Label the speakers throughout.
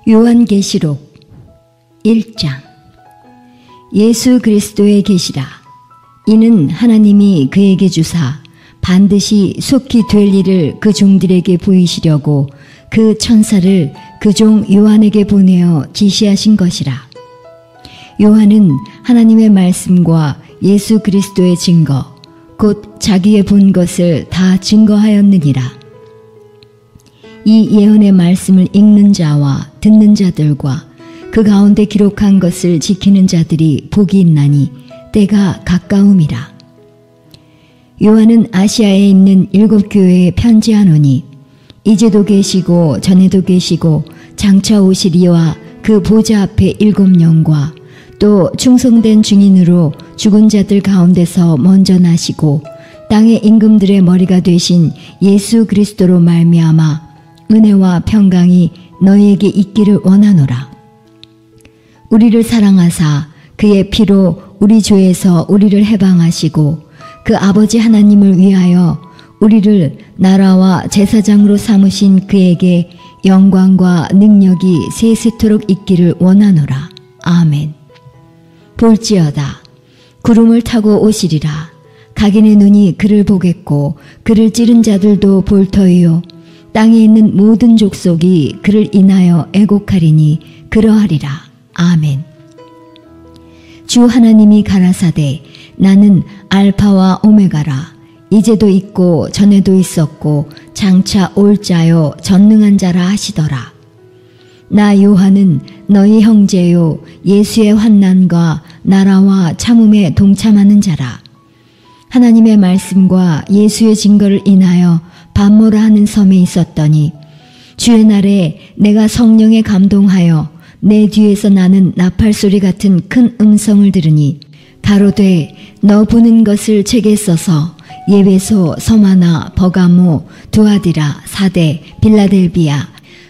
Speaker 1: 요한계시록 1장. 예수 그리스도의 계시라. 이는 하나님이 그에게 주사 반드시 속히 될 일을 그 종들에게 보이시려고 그 천사를 그 종 요한에게 보내어 지시하신 것이라. 요한은 하나님의 말씀과 예수 그리스도의 증거 곧 자기의 본 것을 다 증거하였느니라. 이 예언의 말씀을 읽는 자와 듣는 자들과 그 가운데 기록한 것을 지키는 자들이 복이 있나니 때가 가까움이라. 요한은 아시아에 있는 7 교회에 편지하노니 이제도 계시고 전에도 계시고 장차 오시리와 그 보좌 앞에 7 영과 또 충성된 증인으로 죽은 자들 가운데서 먼저 나시고 땅의 임금들의 머리가 되신 예수 그리스도로 말미암아 은혜와 평강이 너희에게 있기를 원하노라. 우리를 사랑하사 그의 피로 우리 죄에서 우리를 해방하시고 그 아버지 하나님을 위하여 우리를 나라와 제사장으로 삼으신 그에게 영광과 능력이 세세토록 있기를 원하노라. 아멘. 볼지어다 구름을 타고 오시리라. 각인의 눈이 그를 보겠고 그를 찌른 자들도 볼 터이요 땅에 있는 모든 족속이 그를 인하여 애곡하리니 그러하리라. 아멘. 주 하나님이 가라사대 나는 알파와 오메가라. 이제도 있고 전에도 있었고 장차 올 자요 전능한 자라 하시더라. 나 요한은 너희 형제요 예수의 환난과 나라와 참음에 동참하는 자라. 하나님의 말씀과 예수의 증거를 인하여 반모라 하는 섬에 있었더니 주의 날에 내가 성령에 감동하여 내 뒤에서 나는 나팔소리 같은 큰 음성을 들으니 가로되 너 보는 것을 책에 써서 예배소, 서마나, 버가모, 두아디라, 사대, 빌라델비아,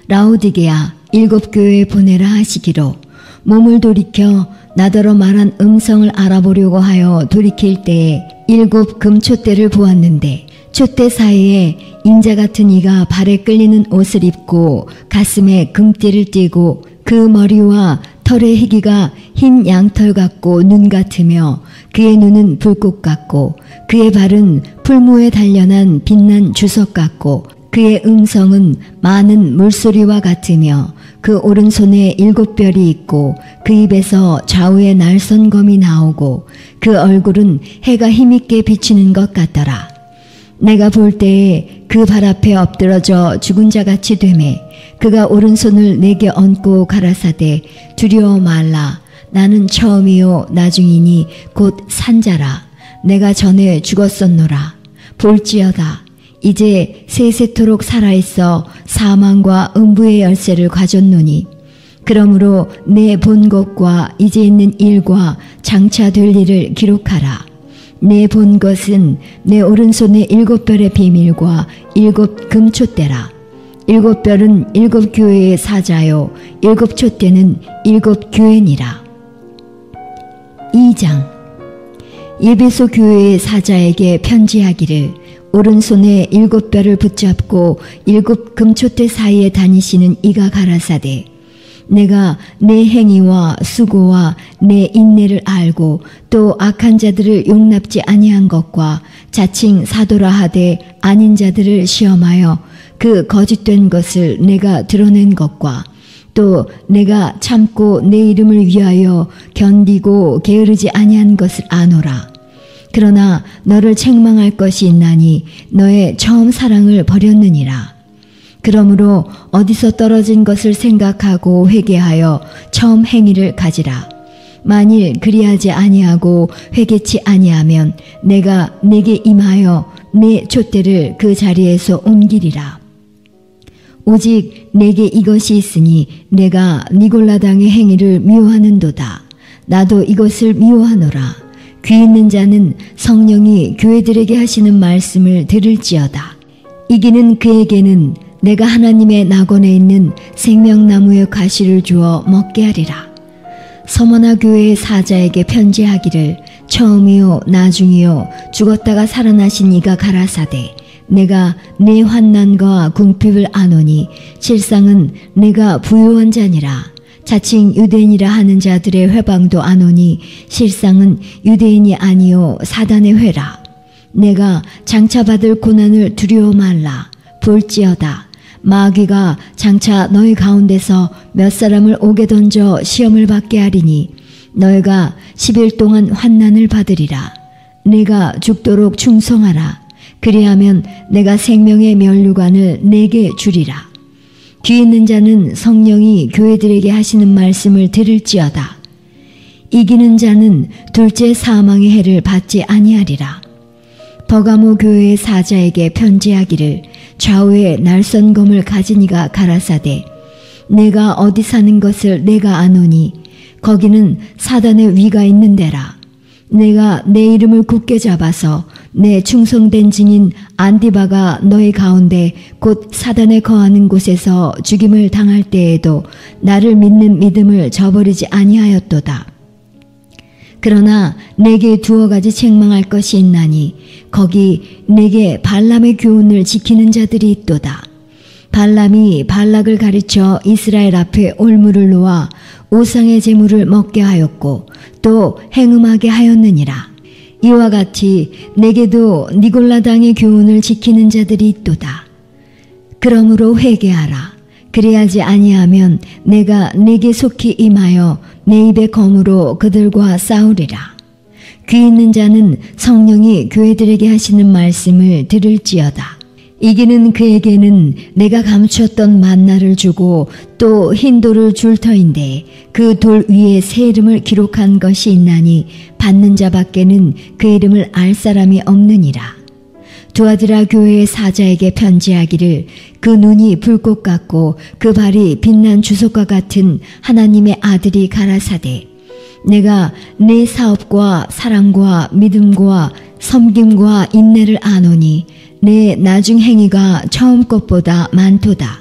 Speaker 1: 라오디게아 7 교회에 보내라 하시기로 몸을 돌이켜 나더러 말한 음성을 알아보려고 하여 돌이킬 때에 7 금촛대를 보았는데 촛대 사이에 인자 같은 이가 발에 끌리는 옷을 입고 가슴에 금띠를 띠고 그 머리와 털의 희기가 흰 양털 같고 눈 같으며 그의 눈은 불꽃 같고 그의 발은 풀무에 단련한 빛난 주석 같고 그의 음성은 많은 물소리와 같으며 그 오른손에 7 별이 있고 그 입에서 좌우에 날선검이 나오고 그 얼굴은 해가 힘있게 비치는 것 같더라. 내가 볼 때에 그 발 앞에 엎드러져 죽은 자같이 되매 그가 오른손을 내게 얹고 가라사대 두려워 말라. 나는 처음이요 나중이니 곧 산자라. 내가 전에 죽었었노라. 볼지어다 이제 세세토록 살아있어 사망과 음부의 열쇠를 가졌노니 그러므로 내 본 것과 이제 있는 일과 장차 될 일을 기록하라. 내 본 것은 내 오른손의 7 별의 비밀과 7 금촛대라. 7 별은 7 교회의 사자요 7 촛대는 7 교회니라. 2장. 예배소 교회의 사자에게 편지하기를 오른손에 7 별을 붙잡고 7 금촛대 사이에 다니시는 이가 가라사대 내가 내 행위와 수고와 내 인내를 알고 또 악한 자들을 용납지 아니한 것과 자칭 사도라 하되 아닌 자들을 시험하여 그 거짓된 것을 내가 드러낸 것과 또 내가 참고 내 이름을 위하여 견디고 게으르지 아니한 것을 아노라. 그러나 너를 책망할 것이 있나니 너의 처음 사랑을 버렸느니라. 그러므로 어디서 떨어진 것을 생각하고 회개하여 처음 행위를 가지라. 만일 그리하지 아니하고 회개치 아니하면 내가 네게 임하여 네 촛대를 그 자리에서 옮기리라. 오직 내게 이것이 있으니 내가 니골라당의 행위를 미워하는도다. 나도 이것을 미워하노라. 귀 있는 자는 성령이 교회들에게 하시는 말씀을 들을지어다. 이기는 그에게는 내가 하나님의 낙원에 있는 생명나무의 가시를 주어 먹게 하리라. 서머나 교회의 사자에게 편지하기를 처음이요 나중이요 죽었다가 살아나신 이가 가라사대 내가 내 환난과 궁핍을 아노니 실상은 내가 부유한 자니라. 자칭 유대인이라 하는 자들의 회방도 아노니 실상은 유대인이 아니요 사단의 회라. 내가 장차 받을 고난을 두려워 말라. 볼지어다 마귀가 장차 너희 가운데서 몇 사람을 옥에 던져 시험을 받게 하리니 너희가 10일 동안 환난을 받으리라. 내가 죽도록 충성하라. 그리하면 내가 생명의 면류관을 내게 주리라. 귀 있는 자는 성령이 교회들에게 하시는 말씀을 들을지어다. 이기는 자는 둘째 사망의 해를 받지 아니하리라. 버가모 교회의 사자에게 편지하기를 좌우에 날선검을 가진 이가 가라사대 내가 어디 사는 것을 내가 아노니 거기는 사단의 위가 있는 데라. 내가 내 이름을 굳게 잡아서 내 충성된 증인 안디바가 너희 가운데 곧 사단에 거하는 곳에서 죽임을 당할 때에도 나를 믿는 믿음을 저버리지 아니하였도다. 그러나 내게 두어 가지 책망할 것이 있나니 거기 내게 발람의 교훈을 지키는 자들이 있도다. 발람이 발락을 가르쳐 이스라엘 앞에 올무를 놓아 우상의 제물을 먹게 하였고 또 행음하게 하였느니라. 이와 같이 내게도 니골라당의 교훈을 지키는 자들이 있도다. 그러므로 회개하라. 그리하지 아니하면 내가 네게 속히 임하여 내 입의 검으로 그들과 싸우리라. 귀 있는 자는 성령이 교회들에게 하시는 말씀을 들을지어다. 이기는 그에게는 내가 감추었던 만나를 주고 또 흰 돌을 줄 터인데 그 돌 위에 새 이름을 기록한 것이 있나니 받는 자밖에는 그 이름을 알 사람이 없느니라. 두아디라 교회의 사자에게 편지하기를 그 눈이 불꽃 같고 그 발이 빛난 주석과 같은 하나님의 아들이 가라사대 내가 내 사업과 사랑과 믿음과 섬김과 인내를 아노니 내 나중 행위가 처음 것보다 많도다.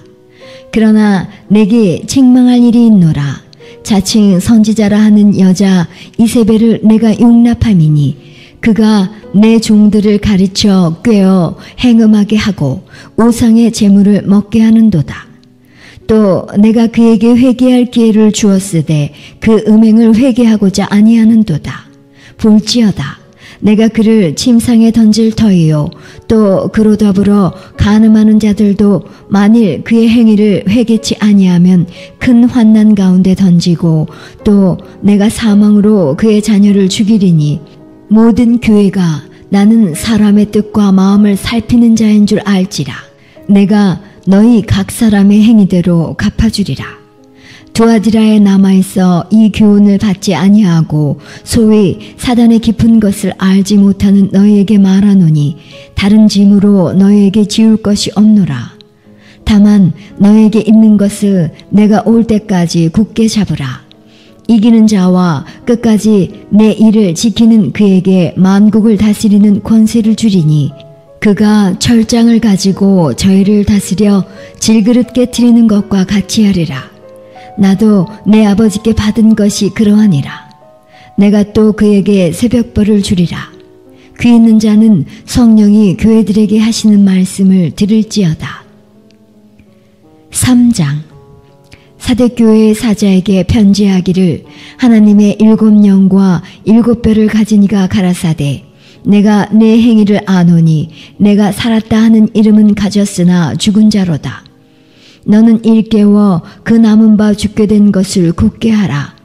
Speaker 1: 그러나 내게 책망할 일이 있노라. 자칭 선지자라 하는 여자 이세벨을 내가 용납함이니 그가 내 종들을 가르쳐 꿰어 행음하게 하고 우상의 재물을 먹게 하는도다. 또 내가 그에게 회개할 기회를 주었으되 그 음행을 회개하고자 아니하는도다. 볼지어다 내가 그를 침상에 던질 터이요 또 그로 더불어 간음하는 자들도 만일 그의 행위를 회개치 아니하면 큰 환난 가운데 던지고 또 내가 사망으로 그의 자녀를 죽이리니 모든 교회가 나는 사람의 뜻과 마음을 살피는 자인 줄 알지라. 내가 너희 각 사람의 행위대로 갚아주리라. 두아디라에 남아있어 이 교훈을 받지 아니하고 소위 사단의 깊은 것을 알지 못하는 너희에게 말하노니 다른 짐으로 너희에게 지울 것이 없노라. 다만 너희에게 있는 것을 내가 올 때까지 굳게 잡으라. 이기는 자와 끝까지 내 일을 지키는 그에게 만국을 다스리는 권세를 주리니 그가 철장을 가지고 저희를 다스려 질그릇 깨트리는 것과 같이 하리라. 나도 내 아버지께 받은 것이 그러하니라. 내가 또 그에게 새벽벌을 주리라. 귀 있는 자는 성령이 교회들에게 하시는 말씀을 들을지어다. 3장 사대교회의 사자에게 편지하기를 하나님의 7영과 7뼈를 가진 이가 가라사대 내가 내 행위를 아노니 내가 살았다 하는 이름은 가졌으나 죽은 자로다. 너는 일깨워 그 남은 바 죽게 된 것을 굳게 하라.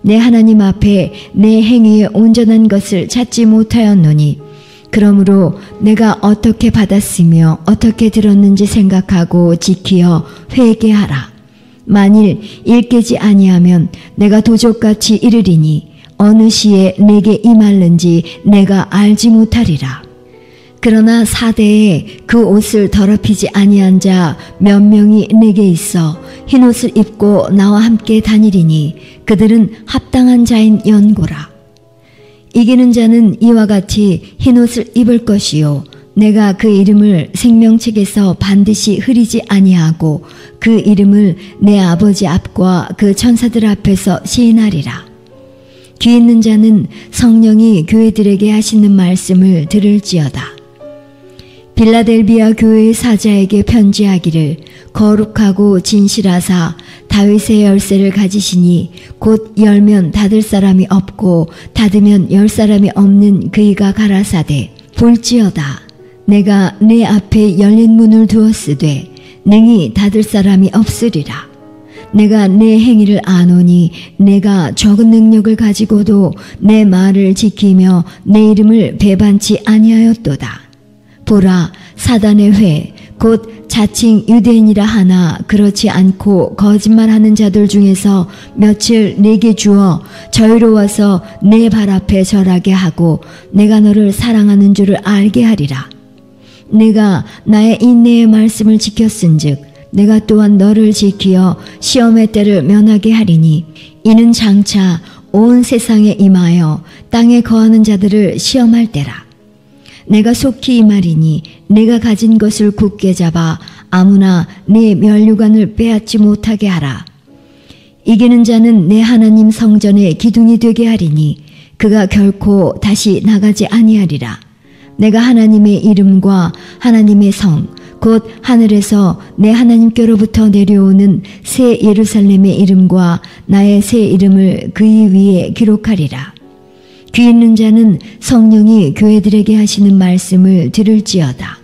Speaker 1: 내 하나님 앞에 내 행위에 온전한 것을 찾지 못하였노니 그러므로 내가 어떻게 받았으며 어떻게 들었는지 생각하고 지키어 회개하라. 만일 일깨지 아니하면 내가 도적같이 이르리니 어느 시에 내게 임할는지 내가 알지 못하리라. 그러나 사대에 그 옷을 더럽히지 아니한 자 몇 명이 내게 있어 흰옷을 입고 나와 함께 다니리니 그들은 합당한 자인 연고라. 이기는 자는 이와 같이 흰옷을 입을 것이요 내가 그 이름을 생명책에서 반드시 흐리지 아니하고 그 이름을 내 아버지 앞과 그 천사들 앞에서 시인하리라. 귀 있는 자는 성령이 교회들에게 하시는 말씀을 들을지어다. 빌라델비아 교회의 사자에게 편지하기를 거룩하고 진실하사 다윗의 열쇠를 가지시니 곧 열면 닫을 사람이 없고 닫으면 열 사람이 없는 그이가 가라사대 볼지어다 내가 내 앞에 열린 문을 두었으되 능히 닫을 사람이 없으리라. 내가 내 행위를 아노니 내가 적은 능력을 가지고도 내 말을 지키며 내 이름을 배반치 아니하였도다. 보라 사단의 회 곧 자칭 유대인이라 하나 그렇지 않고 거짓말하는 자들 중에서 며칠 내게 주어 저희로워서 내 발 앞에 절하게 하고 내가 너를 사랑하는 줄을 알게 하리라. 내가 나의 인내의 말씀을 지켰은즉 내가 또한 너를 지키어 시험의 때를 면하게 하리니 이는 장차 온 세상에 임하여 땅에 거하는 자들을 시험할 때라. 내가 속히 이 말이니 내가 가진 것을 굳게 잡아 아무나 내 면류관을 빼앗지 못하게 하라. 이기는 자는 내 하나님 성전의 기둥이 되게 하리니 그가 결코 다시 나가지 아니하리라. 내가 하나님의 이름과 하나님의 성 곧 하늘에서 내 하나님께로부터 내려오는 새 예루살렘의 이름과 나의 새 이름을 그의 위에 기록하리라. 귀 있는 자는 성령이 교회들에게 하시는 말씀을 들을지어다.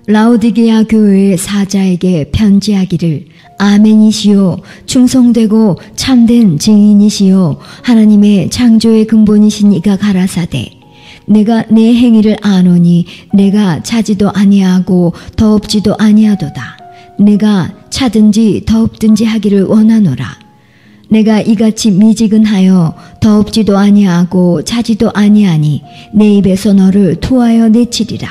Speaker 1: 라오디게아 교회의 사자에게 편지하기를 아멘이시요 충성되고 참된 증인이시요 하나님의 창조의 근본이신 이가 가라사대 내가 내 행위를 아노니 내가 차지도 아니하고 더없지도 아니하도다. 내가 차든지 더없든지 하기를 원하노라. 내가 이같이 미지근하여 더없지도 아니하고 차지도 아니하니 내 입에서 너를 토하여 내치리라.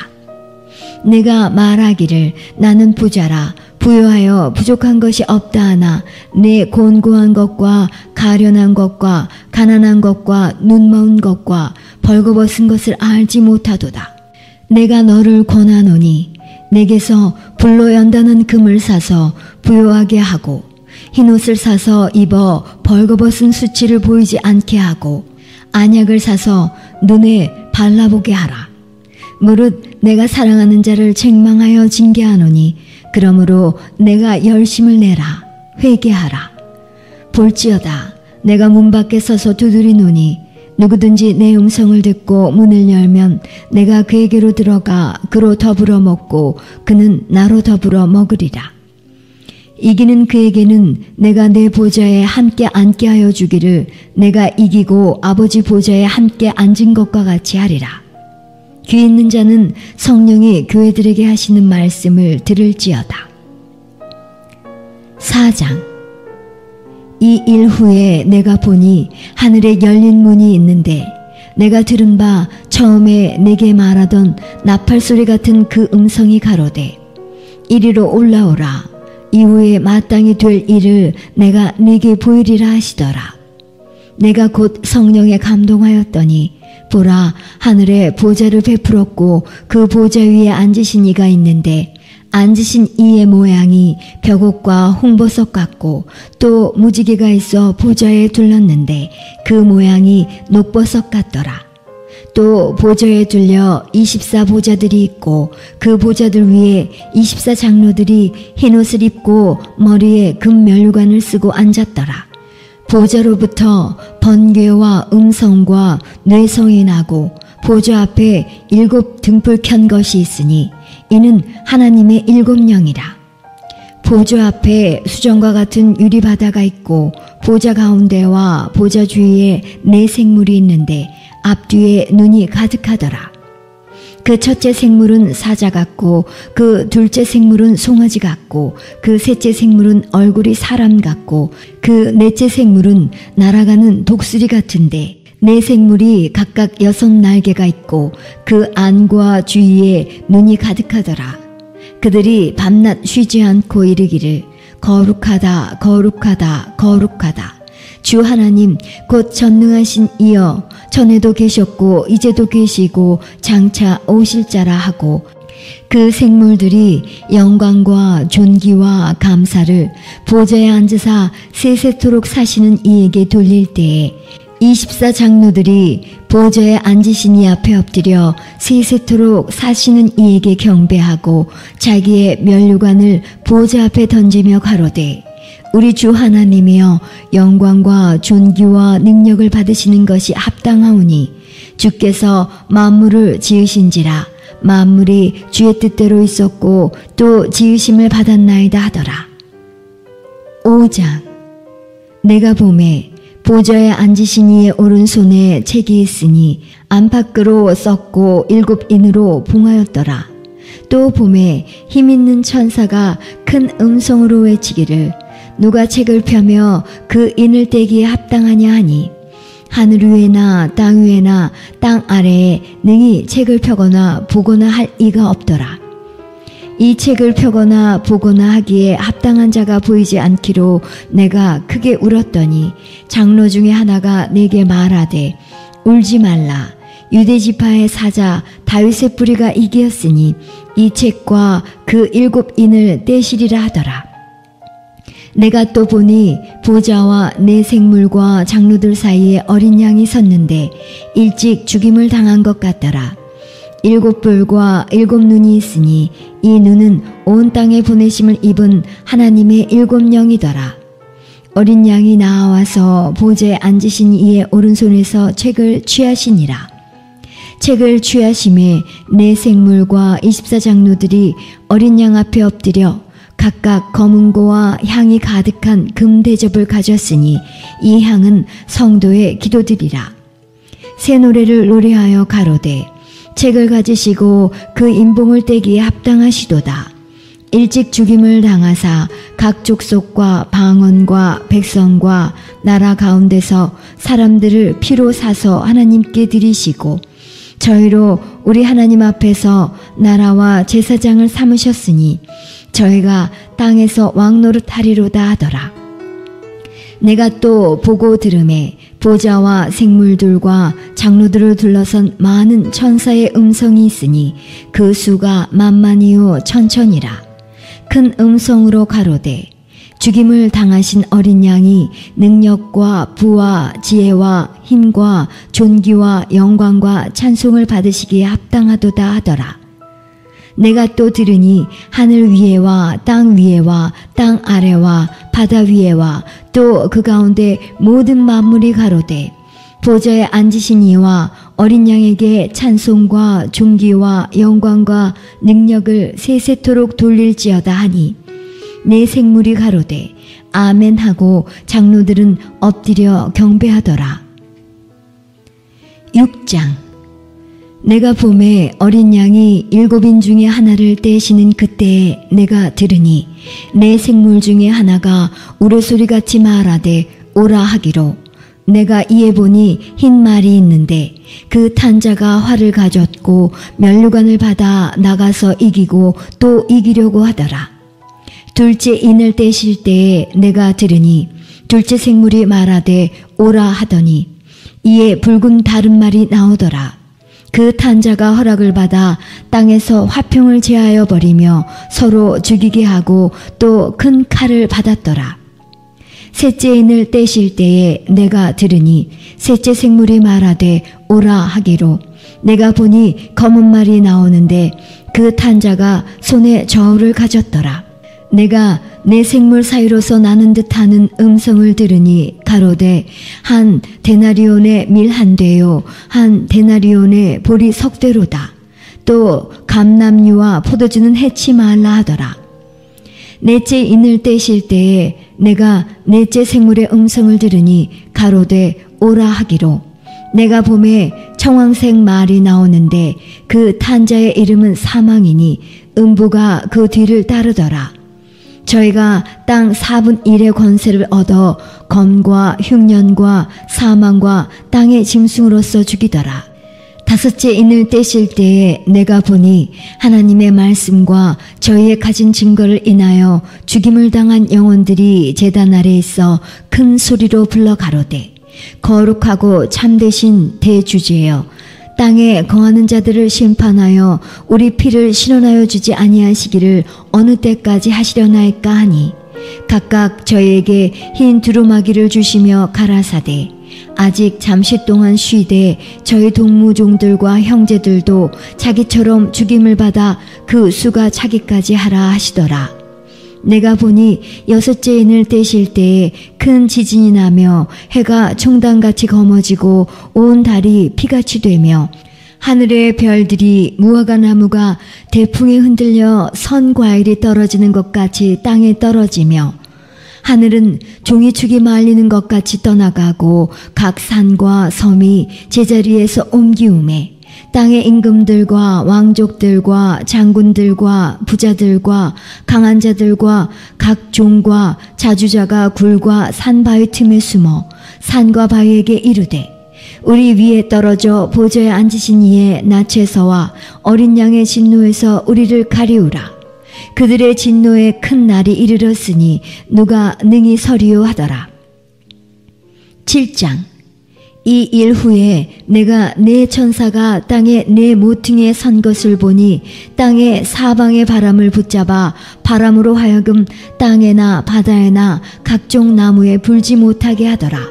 Speaker 1: 내가 말하기를 나는 부자라 부유하여 부족한 것이 없다 하나 내 곤고한 것과 가련한 것과 가난한 것과 눈먼 것과 벌거벗은 것을 알지 못하도다. 내가 너를 권하노니 내게서 불로 연다는 금을 사서 부요하게 하고 흰옷을 사서 입어 벌거벗은 수치를 보이지 않게 하고 안약을 사서 눈에 발라보게 하라. 무릇 내가 사랑하는 자를 책망하여 징계하노니 그러므로 내가 열심을 내라 회개하라. 볼지어다 내가 문 밖에 서서 두드리노니 누구든지 내 음성을 듣고 문을 열면 내가 그에게로 들어가 그로 더불어 먹고 그는 나로 더불어 먹으리라. 이기는 그에게는 내가 내 보좌에 함께 앉게 하여 주기를 내가 이기고 아버지 보좌에 함께 앉은 것과 같이 하리라. 귀 있는 자는 성령이 교회들에게 하시는 말씀을 들을지어다. 4장. 이 일 후에 내가 보니 하늘에 열린 문이 있는데 내가 들은 바 처음에 내게 말하던 나팔소리 같은 그 음성이 가로되 이리로 올라오라. 이후에 마땅히 될 일을 내가 네게 보이리라 하시더라. 내가 곧 성령에 감동하였더니 보라 하늘에 보좌를 베풀었고 그 보좌 위에 앉으신 이가 있는데 앉으신 이의 모양이 벽옥과 홍보석 같고 또 무지개가 있어 보좌에 둘렀는데 그 모양이 녹보석 같더라. 또 보좌에 둘려 24보좌들이 있고 그 보좌들 위에 24장로들이 흰옷을 입고 머리에 금면류관을 쓰고 앉았더라. 보좌로부터 번개와 음성과 뇌성이 나고 보좌 앞에 7 등불 켠 것이 있으니 이는 하나님의 7 영이라. 보좌 앞에 수정과 같은 유리바다가 있고 보좌 가운데와 보좌 주위에 4 생물이 있는데 앞뒤에 눈이 가득하더라. 그 첫째 생물은 사자 같고 그 둘째 생물은 송아지 같고 그 셋째 생물은 얼굴이 사람 같고 그 넷째 생물은 날아가는 독수리 같은데 4 생물이 각각 6 날개가 있고 그 안과 주위에 눈이 가득하더라. 그들이 밤낮 쉬지 않고 이르기를 거룩하다 거룩하다 거룩하다. 주 하나님 곧 전능하신 이여 전에도 계셨고 이제도 계시고 장차 오실 자라 하고 그 생물들이 영광과 존귀와 감사를 보좌에 앉으사 세세토록 사시는 이에게 돌릴 때에 24 장로들이 보좌에 앉으신 이 앞에 엎드려 세세토록 사시는 이에게 경배하고 자기의 면류관을 보좌 앞에 던지며 가로되 우리 주 하나님이여 영광과 존귀와 능력을 받으시는 것이 합당하오니 주께서 만물을 지으신지라 만물이 주의 뜻대로 있었고 또 지으심을 받았나이다 하더라. 5장. 내가 보매 보좌에 앉으신 이의 오른손에 책이 있으니 안팎으로 썼고 7인으로 봉하였더라. 또 보매 힘있는 천사가 큰 음성으로 외치기를 누가 책을 펴며 그 인을 떼기에 합당하냐 하니 하늘 위에나 땅 위에나 땅 아래에 능히 책을 펴거나 보거나 할 이가 없더라. 이 책을 펴거나 보거나 하기에 합당한 자가 보이지 않기로 내가 크게 울었더니 장로 중에 하나가 내게 말하되 울지 말라. 유대지파의 사자 다윗의 뿌리가 이기었으니 이 책과 그 7인을 떼시리라 하더라. 내가 또 보니 보좌와 내 생물과 장로들 사이에 어린 양이 섰는데 일찍 죽임을 당한 것 같더라. 7뿔과 7눈이 있으니 이 눈은 온 땅에 보내심을 입은 하나님의 7영이더라. 어린 양이 나와서 보좌에 앉으신 이의 오른손에서 책을 취하시니라. 책을 취하심에 내 생물과 24 장로들이 어린 양 앞에 엎드려 각각 검은고와 향이 가득한 금 대접을 가졌으니 이 향은 성도의 기도드리라. 새 노래를 노래하여 가로되 책을 가지시고 그 인봉을 떼기에 합당하시도다. 일찍 죽임을 당하사 각 족속과 방언과 백성과 나라 가운데서 사람들을 피로 사서 하나님께 드리시고 저희로 우리 하나님 앞에서 나라와 제사장을 삼으셨으니 저희가 땅에서 왕노릇하리로다 하더라. 내가 또 보고 들음에 보좌와 생물들과 장로들을 둘러선 많은 천사의 음성이 있으니 그 수가 만만이요 천천이라. 큰 음성으로 가로되 죽임을 당하신 어린 양이 능력과 부와 지혜와 힘과 존귀와 영광과 찬송을 받으시기에 합당하도다 하더라. 내가 또 들으니 하늘 위에와 땅 위에와 땅 아래와 바다 위에와 또 그 가운데 모든 만물이 가로되 보좌에 앉으신 이와 어린 양에게 찬송과 존귀와 영광과 능력을 세세토록 돌릴지어다 하니 내 생물이 가로되 아멘 하고 장로들은 엎드려 경배하더라. 6장. 내가 보매 어린 양이 7인 중에 하나를 떼시는 그때에 내가 들으니 내 생물 중에 하나가 우레소리같이 말하되 오라 하기로 내가 이에 보니 흰 말이 있는데 그 탄 자가 활을 가졌고 면류관을 받아 나가서 이기고 또 이기려고 하더라. 둘째 인을 떼실 때에 내가 들으니 둘째 생물이 말하되 오라 하더니 이에 붉은 다른 말이 나오더라. 그 탄자가 허락을 받아 땅에서 화평을 제하여 버리며 서로 죽이게 하고 또 큰 칼을 받았더라. 셋째 인을 떼실 때에 내가 들으니 셋째 생물이 말하되 오라 하기로 내가 보니 검은 말이 나오는데 그 탄자가 손에 저울을 가졌더라. 내가 내 생물 사이로서 나는 듯하는 음성을 들으니 가로되 한 데나리온의 밀 한 대요 한 데나리온의 보리 석 대로다. 또 감람류와 포도주는 해치 말라 하더라. 넷째 인을 떼실 때에 내가 넷째 생물의 음성을 들으니 가로되 오라 하기로 내가 보매 청황색 말이 나오는데 그 탄자의 이름은 사망이니 음부가 그 뒤를 따르더라. 저희가 땅 4분 1의 권세를 얻어 검과 흉년과 사망과 땅의 짐승으로서 죽이더라. 다섯째 인을 떼실 때에 내가 보니 하나님의 말씀과 저희의 가진 증거를 인하여 죽임을 당한 영혼들이 제단 아래에 있어 큰 소리로 불러 가로되 거룩하고 참되신 대주제여 땅에 거하는 자들을 심판하여 우리 피를 실현하여 주지 아니하시기를 어느 때까지 하시려나이까 하니 각각 저희에게 흰 두루마기를 주시며 가라사대 아직 잠시 동안 쉬되 저희 동무종들과 형제들도 자기처럼 죽임을 받아 그 수가 차기까지 하라 하시더라. 내가 보니 여섯째 인을 떼실 때에 큰 지진이 나며 해가 총단같이 검어지고 온 달이 피같이 되며 하늘의 별들이 무화과 나무가 대풍에 흔들려 선 과일이 떨어지는 것 같이 땅에 떨어지며 하늘은 종이축이 말리는 것 같이 떠나가고 각 산과 섬이 제자리에서 옮기우매 땅의 임금들과 왕족들과 장군들과 부자들과 강한 자들과 각 종과 자주자가 굴과 산 바위 틈에 숨어 산과 바위에게 이르되 우리 위에 떨어져 보좌에 앉으신 이의 낯에서와 어린 양의 진노에서 우리를 가리우라. 그들의 진노에 큰 날이 이르렀으니 누가 능히 서리요 하더라. 7장. 이 일 후에 내가 네 천사가 땅의 네 모퉁이에 선 것을 보니 땅의 사방의 바람을 붙잡아 바람으로 하여금 땅에나 바다에나 각종 나무에 불지 못하게 하더라.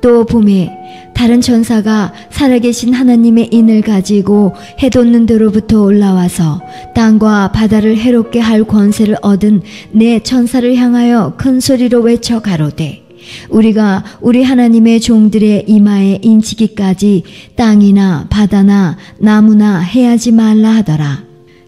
Speaker 1: 또 봄에 다른 천사가 살아계신 하나님의 인을 가지고 해 돋는 데로부터 올라와서 땅과 바다를 해롭게 할 권세를 얻은 네 천사를 향하여 큰 소리로 외쳐 가로되 우리가 우리 하나님의 종들의 이마에 인치기까지 땅이나 바다나 나무나 해하지 말라 하더라.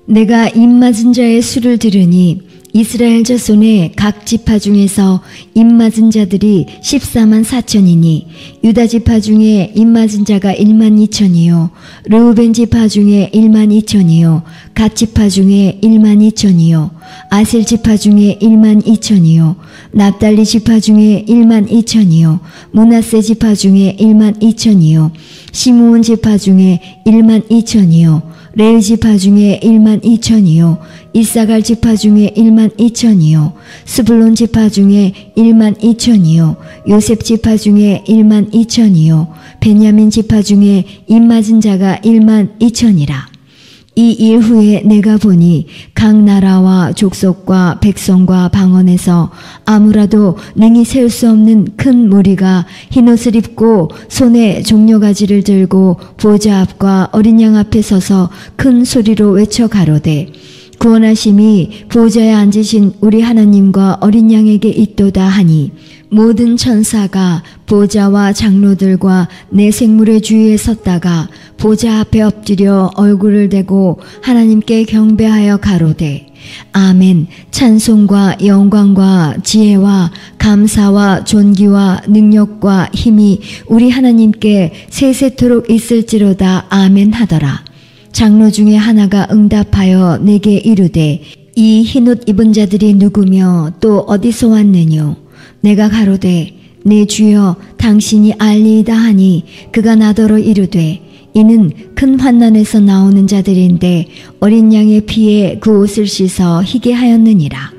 Speaker 1: 내가 입맞은 자의 수를 들으니 이스라엘 자손의 각 지파 중에서 입맞은 자들이 14만 4천이니 유다 지파 중에 입맞은 자가 1만 2천이요 르우벤 지파 중에 1만 2천이요 갓 지파 중에 1만 2천이요 아셀 지파 중에 1만 2천이요 납달리 지파 중에 1만 2천이요 므낫세 지파 중에 1만 2천이요 시므온 지파 중에 1만 2천이요 레위 지파 중에 1만 2천이요 이사갈 지파 중에 1만 2천이요 스불론 지파 중에 1만 2천이요 요셉 지파 중에 1만 2천이요 베냐민 지파 중에 입맞은 자가 1만 2천이라. 이 일 후에 내가 보니 각 나라와 족속과 백성과 방언에서 아무라도 능히 세울 수 없는 큰 무리가 흰옷을 입고 손에 종려가지를 들고 보좌 앞과 어린 양 앞에 서서 큰 소리로 외쳐 가로되 구원하심이 보좌에 앉으신 우리 하나님과 어린 양에게 있도다 하니 모든 천사가 보좌와 장로들과 내 생물의 주위에 섰다가 보좌 앞에 엎드려 얼굴을 대고 하나님께 경배하여 가로되 아멘. 찬송과 영광과 지혜와 감사와 존귀와 능력과 힘이 우리 하나님께 세세토록 있을지로다. 아멘 하더라. 장로 중에 하나가 응답하여 내게 이르되 이 흰옷 입은 자들이 누구며 또 어디서 왔느뇨? 내가 가로되 내 주여 당신이 알리이다 하니 그가 나더러 이르되 이는 큰 환난에서 나오는 자들인데 어린 양의 피에 그 옷을 씻어 희게 하였느니라.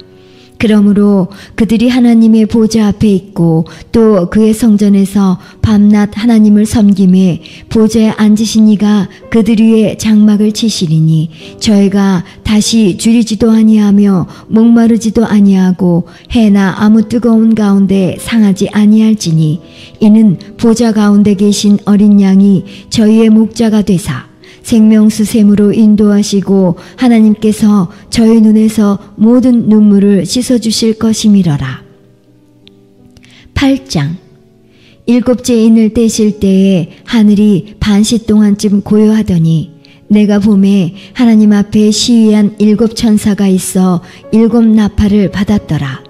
Speaker 1: 그러므로 그들이 하나님의 보좌 앞에 있고 또 그의 성전에서 밤낮 하나님을 섬김에 보좌에 앉으신 이가 그들 위에 장막을 치시리니 저희가 다시 줄이지도 아니하며 목마르지도 아니하고 해나 아무 뜨거운 가운데 상하지 아니할지니 이는 보좌 가운데 계신 어린 양이 저희의 목자가 되사 생명수 샘으로 인도하시고 하나님께서 저희 눈에서 모든 눈물을 씻어주실 것이미러라. 8장. 일곱째 인을 떼실 때에 하늘이 반시 동안쯤 고요하더니 내가 봄에 하나님 앞에 시위한 7 천사가 있어 7 나팔을 받았더라.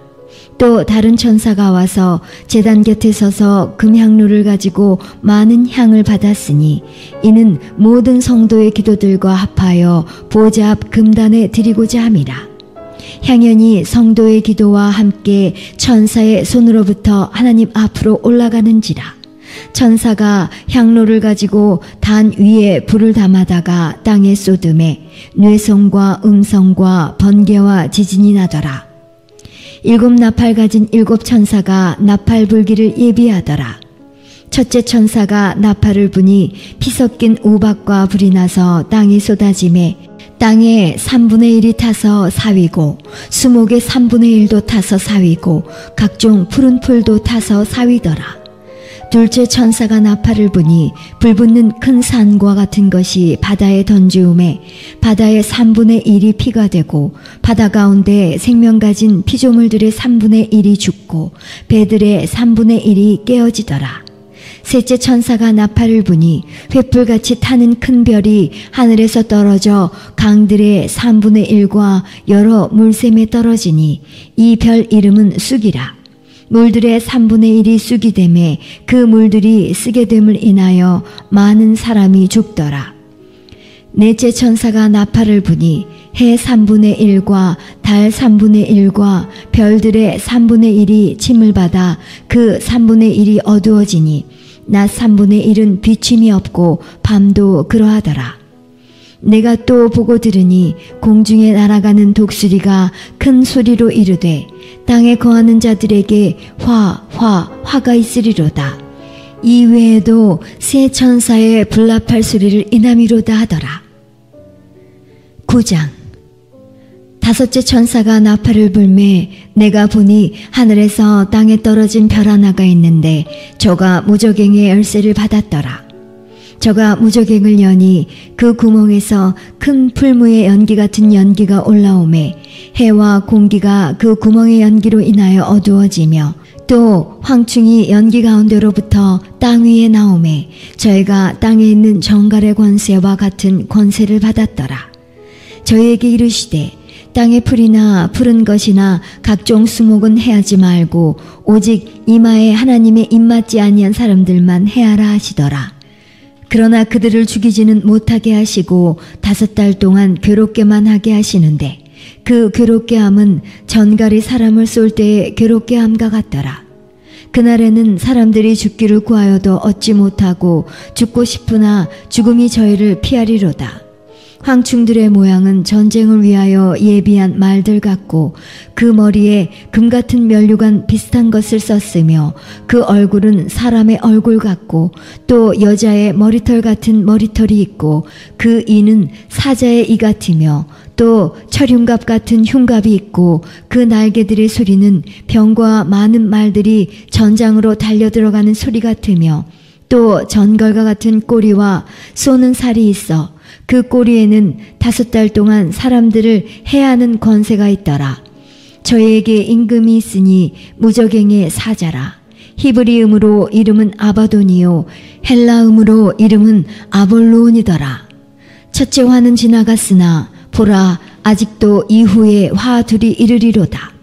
Speaker 1: 또 다른 천사가 와서 제단 곁에 서서 금향로를 가지고 많은 향을 받았으니 이는 모든 성도의 기도들과 합하여 보좌 앞 금단에 드리고자 함이라. 향연이 성도의 기도와 함께 천사의 손으로부터 하나님 앞으로 올라가는지라. 천사가 향로를 가지고 단 위에 불을 담아다가 땅에 쏟음에 뇌성과 음성과 번개와 지진이 나더라. 7 나팔 가진 7 천사가 나팔 불기를 예비하더라. 첫째 천사가 나팔을 부니 피 섞인 우박과 불이 나서 땅에 쏟아지매 땅의 3분의 1이 타서 사위고 수목의 3분의 1도 타서 사위고 각종 푸른 풀도 타서 사위더라. 둘째 천사가 나팔을 부니 불붙는 큰 산과 같은 것이 바다에 던지움에 바다의 3분의 1이 피가 되고 바다 가운데 생명 가진 피조물들의 3분의 1이 죽고 배들의 3분의 1이 깨어지더라. 셋째 천사가 나팔을 부니 횃불같이 타는 큰 별이 하늘에서 떨어져 강들의 3분의 1과 여러 물샘에 떨어지니 이 별 이름은 쑥이라. 물들의 3분의 1이 쑥이 되매 그 물들이 쓰게 됨을 인하여 많은 사람이 죽더라. 넷째 천사가 나팔을 부니 해 3분의 1과 달 3분의 1과 별들의 3분의 1이 침을 받아 그 3분의 1이 어두워지니 낮 3분의 1은 비침이 없고 밤도 그러하더라. 내가 또 보고 들으니 공중에 날아가는 독수리가 큰 소리로 이르되 땅에 거하는 자들에게 화가 있으리로다. 이 외에도 세 천사의 불납할 소리를 인하미로다 하더라. 9장. 다섯째 천사가 나팔을 불매 내가 보니 하늘에서 땅에 떨어진 별 하나가 있는데 저가 무저갱의 열쇠를 받았더라. 저가 무저갱을 여니 그 구멍에서 큰 풀무의 연기 같은 연기가 올라오매 해와 공기가 그 구멍의 연기로 인하여 어두워지며 또 황충이 연기 가운데로부터 땅 위에 나오매 저희가 땅에 있는 정갈의 권세와 같은 권세를 받았더라. 저희에게 이르시되 땅의 풀이나 푸른 것이나 각종 수목은 해하지 말고 오직 이마에 하나님의 입맞지 아니한 사람들만 해하라 하시더라. 그러나 그들을 죽이지는 못하게 하시고 5달 동안 괴롭게만 하게 하시는데 그 괴롭게 함은 전갈이 사람을 쏠 때의 괴롭게 함과 같더라. 그날에는 사람들이 죽기를 구하여도 얻지 못하고 죽고 싶으나 죽음이 저희를 피하리로다. 황충들의 모양은 전쟁을 위하여 예비한 말들 같고 그 머리에 금 같은 면류관 비슷한 것을 썼으며 그 얼굴은 사람의 얼굴 같고 또 여자의 머리털 같은 머리털이 있고 그 이는 사자의 이 같으며 또 철흉갑 같은 흉갑이 있고 그 날개들의 소리는 병과 많은 말들이 전장으로 달려들어가는 소리 같으며 또 전걸과 같은 꼬리와 쏘는 살이 있어 그 꼬리에는 5달 동안 사람들을 해하는 권세가 있더라. 저희에게 임금이 있으니 무저갱의 사자라. 히브리음으로 이름은 아바돈이요 헬라음으로 이름은 아볼로온이더라. 첫째 화는 지나갔으나 보라 아직도 이후에 화 둘이 이르리로다.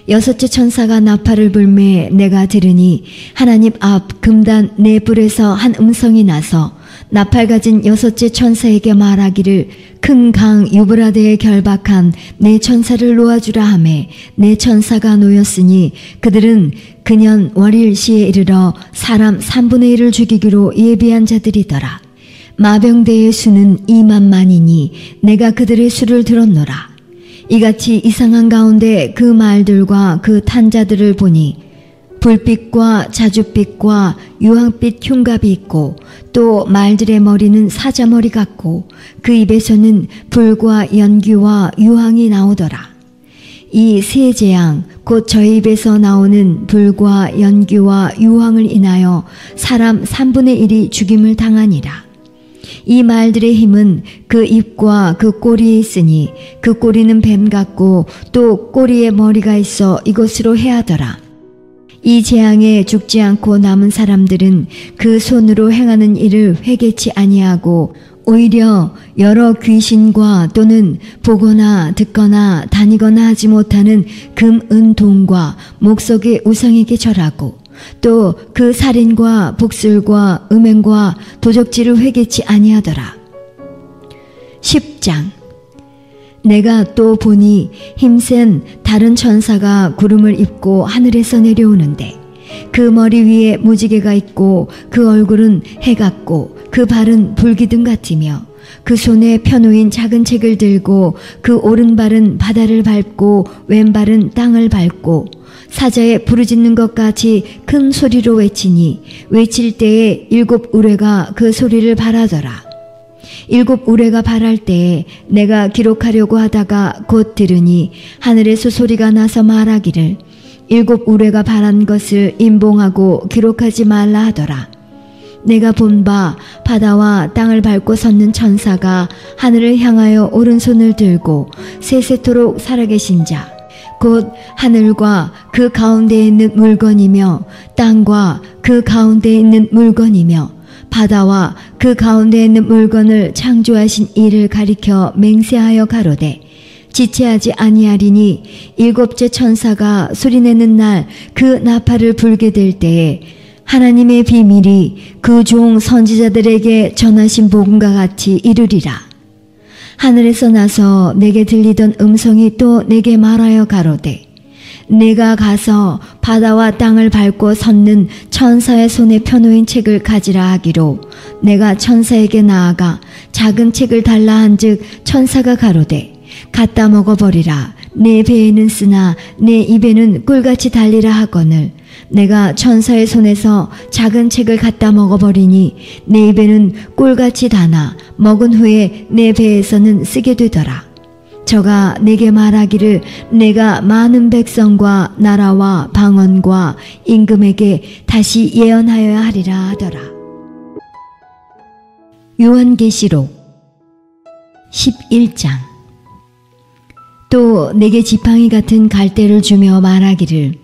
Speaker 1: 여섯째 천사가 나팔을 불매 내가 들으니 하나님 앞 금단 네 뿔에서 한 음성이 나서 나팔 가진 여섯째 천사에게 말하기를 큰 강 유브라데에 결박한 네 천사를 놓아주라 하매 네 천사가 놓였으니 그들은 그년 월일시에 이르러 사람 3분의 1을 죽이기로 예비한 자들이더라. 마병대의 수는 2만만이니 내가 그들의 수를 들었노라. 이같이 이상한 가운데 그 말들과 그 탄자들을 보니 불빛과 자줏빛과 유황빛 흉갑이 있고 또 말들의 머리는 사자머리 같고 그 입에서는 불과 연기와 유황이 나오더라. 이 세 재앙 곧 저희 입에서 나오는 불과 연기와 유황을 인하여 사람 3분의 1이 죽임을 당하니라. 이 말들의 힘은 그 입과 그 꼬리에 있으니 그 꼬리는 뱀 같고 또 꼬리에 머리가 있어 이것으로 해하더라. 이 재앙에 죽지 않고 남은 사람들은 그 손으로 행하는 일을 회개치 아니하고 오히려 여러 귀신과 또는 보거나 듣거나 다니거나 하지 못하는 금, 은, 동과 목석의 우상에게 절하고 또 그 살인과 복술과 음행과 도적질을 회개치 아니하더라. 10장. 내가 또 보니 힘센 다른 천사가 구름을 입고 하늘에서 내려오는데 그 머리 위에 무지개가 있고 그 얼굴은 해 같고 그 발은 불기둥 같으며 그 손에 펴놓인 작은 책을 들고 그 오른발은 바다를 밟고 왼발은 땅을 밟고 사자의 부르짖는 것 같이 큰 소리로 외치니 외칠 때에 7 우레가 그 소리를 발하더라. 7 우레가 발할 때에 내가 기록하려고 하다가 곧 들으니 하늘에서 소리가 나서 말하기를 일곱 우레가 바란 것을 임봉하고 기록하지 말라 하더라. 내가 본 바 바다와 땅을 밟고 섰는 천사가 하늘을 향하여 오른손을 들고 세세토록 살아계신 자 곧 하늘과 그 가운데에 있는 물건이며 땅과 그 가운데에 있는 물건이며 바다와 그 가운데에 있는 물건을 창조하신 이를 가리켜 맹세하여 가로되 지체하지 아니하리니 일곱째 천사가 소리내는 날 그 나팔을 불게 될 때에 하나님의 비밀이 그 종 선지자들에게 전하신 복음과 같이 이르리라. 하늘에서 나서 내게 들리던 음성이 또 내게 말하여 가로되 내가 가서 바다와 땅을 밟고 섰는 천사의 손에 펴놓인 책을 가지라 하기로 내가 천사에게 나아가 작은 책을 달라 한즉 천사가 가로되 갖다 먹어버리라. 내 배에는 쓰나 내 입에는 꿀같이 달리라 하거늘 내가 천사의 손에서 작은 책을 갖다 먹어버리니 내 입에는 꿀같이 다나 먹은 후에 내 배에서는 쓰게 되더라. 저가 내게 말하기를 내가 많은 백성과 나라와 방언과 임금에게 다시 예언하여야 하리라 하더라. 요한계시록 11장. 또 내게 지팡이 같은 갈대를 주며 말하기를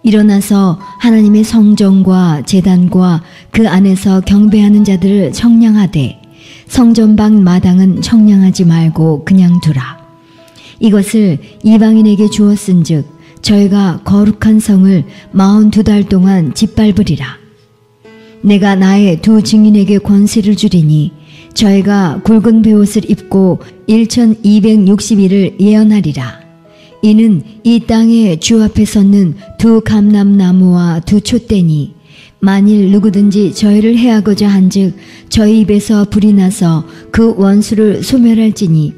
Speaker 1: 일어나서 하나님의 성전과 제단과 그 안에서 경배하는 자들을 청량하되 성전 밖 마당은 청량하지 말고 그냥 두라. 이것을 이방인에게 주었은즉 저희가 거룩한 성을 42달 동안 짓밟으리라. 내가 나의 두 증인에게 권세를 주리니 저희가 굵은 베옷을 입고 1260일을 예언하리라. 이는 이 땅에 주 앞에 섰는 두 감람나무와 두 촛대니 만일 누구든지 저희를 해하고자 한즉 저희 입에서 불이 나서 그 원수를 소멸할지니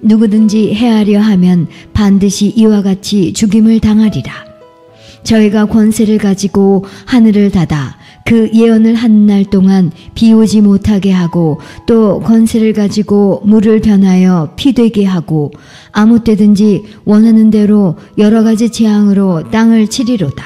Speaker 1: 누구든지 해하려 하면 반드시 이와 같이 죽임을 당하리라. 저희가 권세를 가지고 하늘을 닫아 그 예언을 한 날 동안 비 오지 못하게 하고 또 권세를 가지고 물을 변하여 피 되게 하고 아무 때든지 원하는 대로 여러 가지 재앙으로 땅을 치리로다.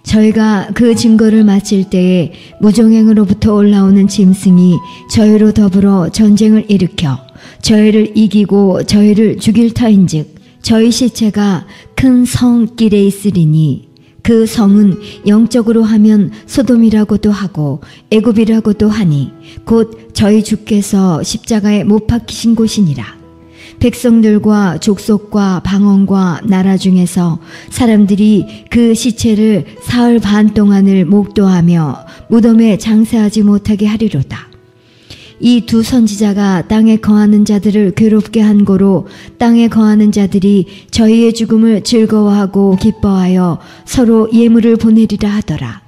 Speaker 1: 저희가 그 증거를 마칠 때에 무정행으로부터 올라오는 짐승이 저희로 더불어 전쟁을 일으켜 저희를 이기고 저희를 죽일 터인즉 저희 시체가 큰 성길에 있으리니 그 성은 영적으로 하면 소돔이라고도 하고 애굽이라고도 하니 곧 저희 주께서 십자가에 못 박히신 곳이니라. 백성들과 족속과 방언과 나라 중에서 사람들이 그 시체를 사흘 반 동안을 목도하며 무덤에 장사하지 못하게 하리로다. 이 두 선지자가 땅에 거하는 자들을 괴롭게 한 고로 땅에 거하는 자들이 저희의 죽음을 즐거워하고 기뻐하여 서로 예물을 보내리라 하더라.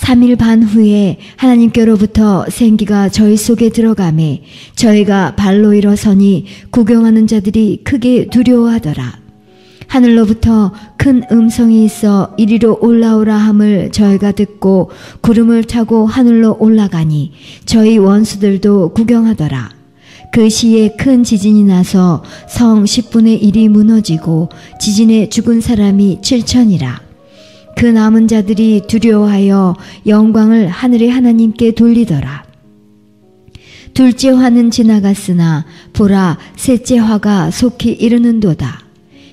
Speaker 1: 3일 반 후에 하나님께로부터 생기가 저희 속에 들어가매 저희가 발로 일어서니 구경하는 자들이 크게 두려워하더라. 하늘로부터 큰 음성이 있어 이리로 올라오라 함을 저희가 듣고 구름을 타고 하늘로 올라가니 저희 원수들도 구경하더라. 그 시에 큰 지진이 나서 성 10분의 1이 무너지고 지진에 죽은 사람이 7천이라. 그 남은 자들이 두려워하여 영광을 하늘의 하나님께 돌리더라. 둘째 화는 지나갔으나 보라 셋째 화가 속히 이르는도다.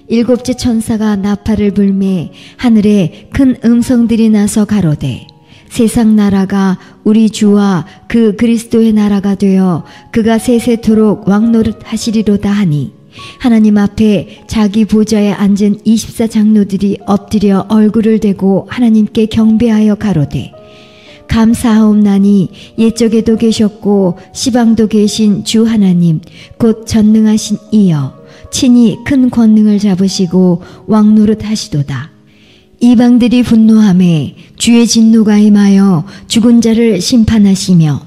Speaker 1: 일곱째 천사가 나팔을 불매 하늘에 큰 음성들이 나서 가로되 세상 나라가 우리 주와 그 그리스도의 나라가 되어 그가 세세토록 왕노릇 하시리로다 하니 하나님 앞에 자기 보좌에 앉은 24장로들이 엎드려 얼굴을 대고 하나님께 경배하여 가로되 감사하옵나니 옛적에도 계셨고 시방도 계신 주 하나님 곧 전능하신 이여 친히 큰 권능을 잡으시고 왕노릇 하시도다. 이방들이 분노하매 주의 진노가 임하여 죽은 자를 심판하시며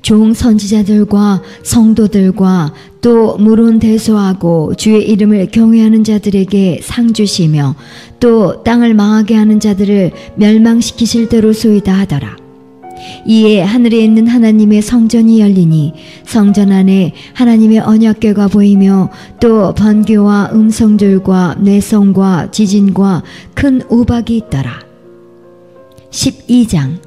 Speaker 1: 종 선지자들과 성도들과 또 물론 대소하고 주의 이름을 경외하는 자들에게 상 주시며 또 땅을 망하게 하는 자들을 멸망시키실 대로 소이다 하더라. 이에 하늘에 있는 하나님의 성전이 열리니 성전 안에 하나님의 언약궤가 보이며 또 번개와 음성들과 뇌성과 지진과 큰 우박이 있더라. 12장.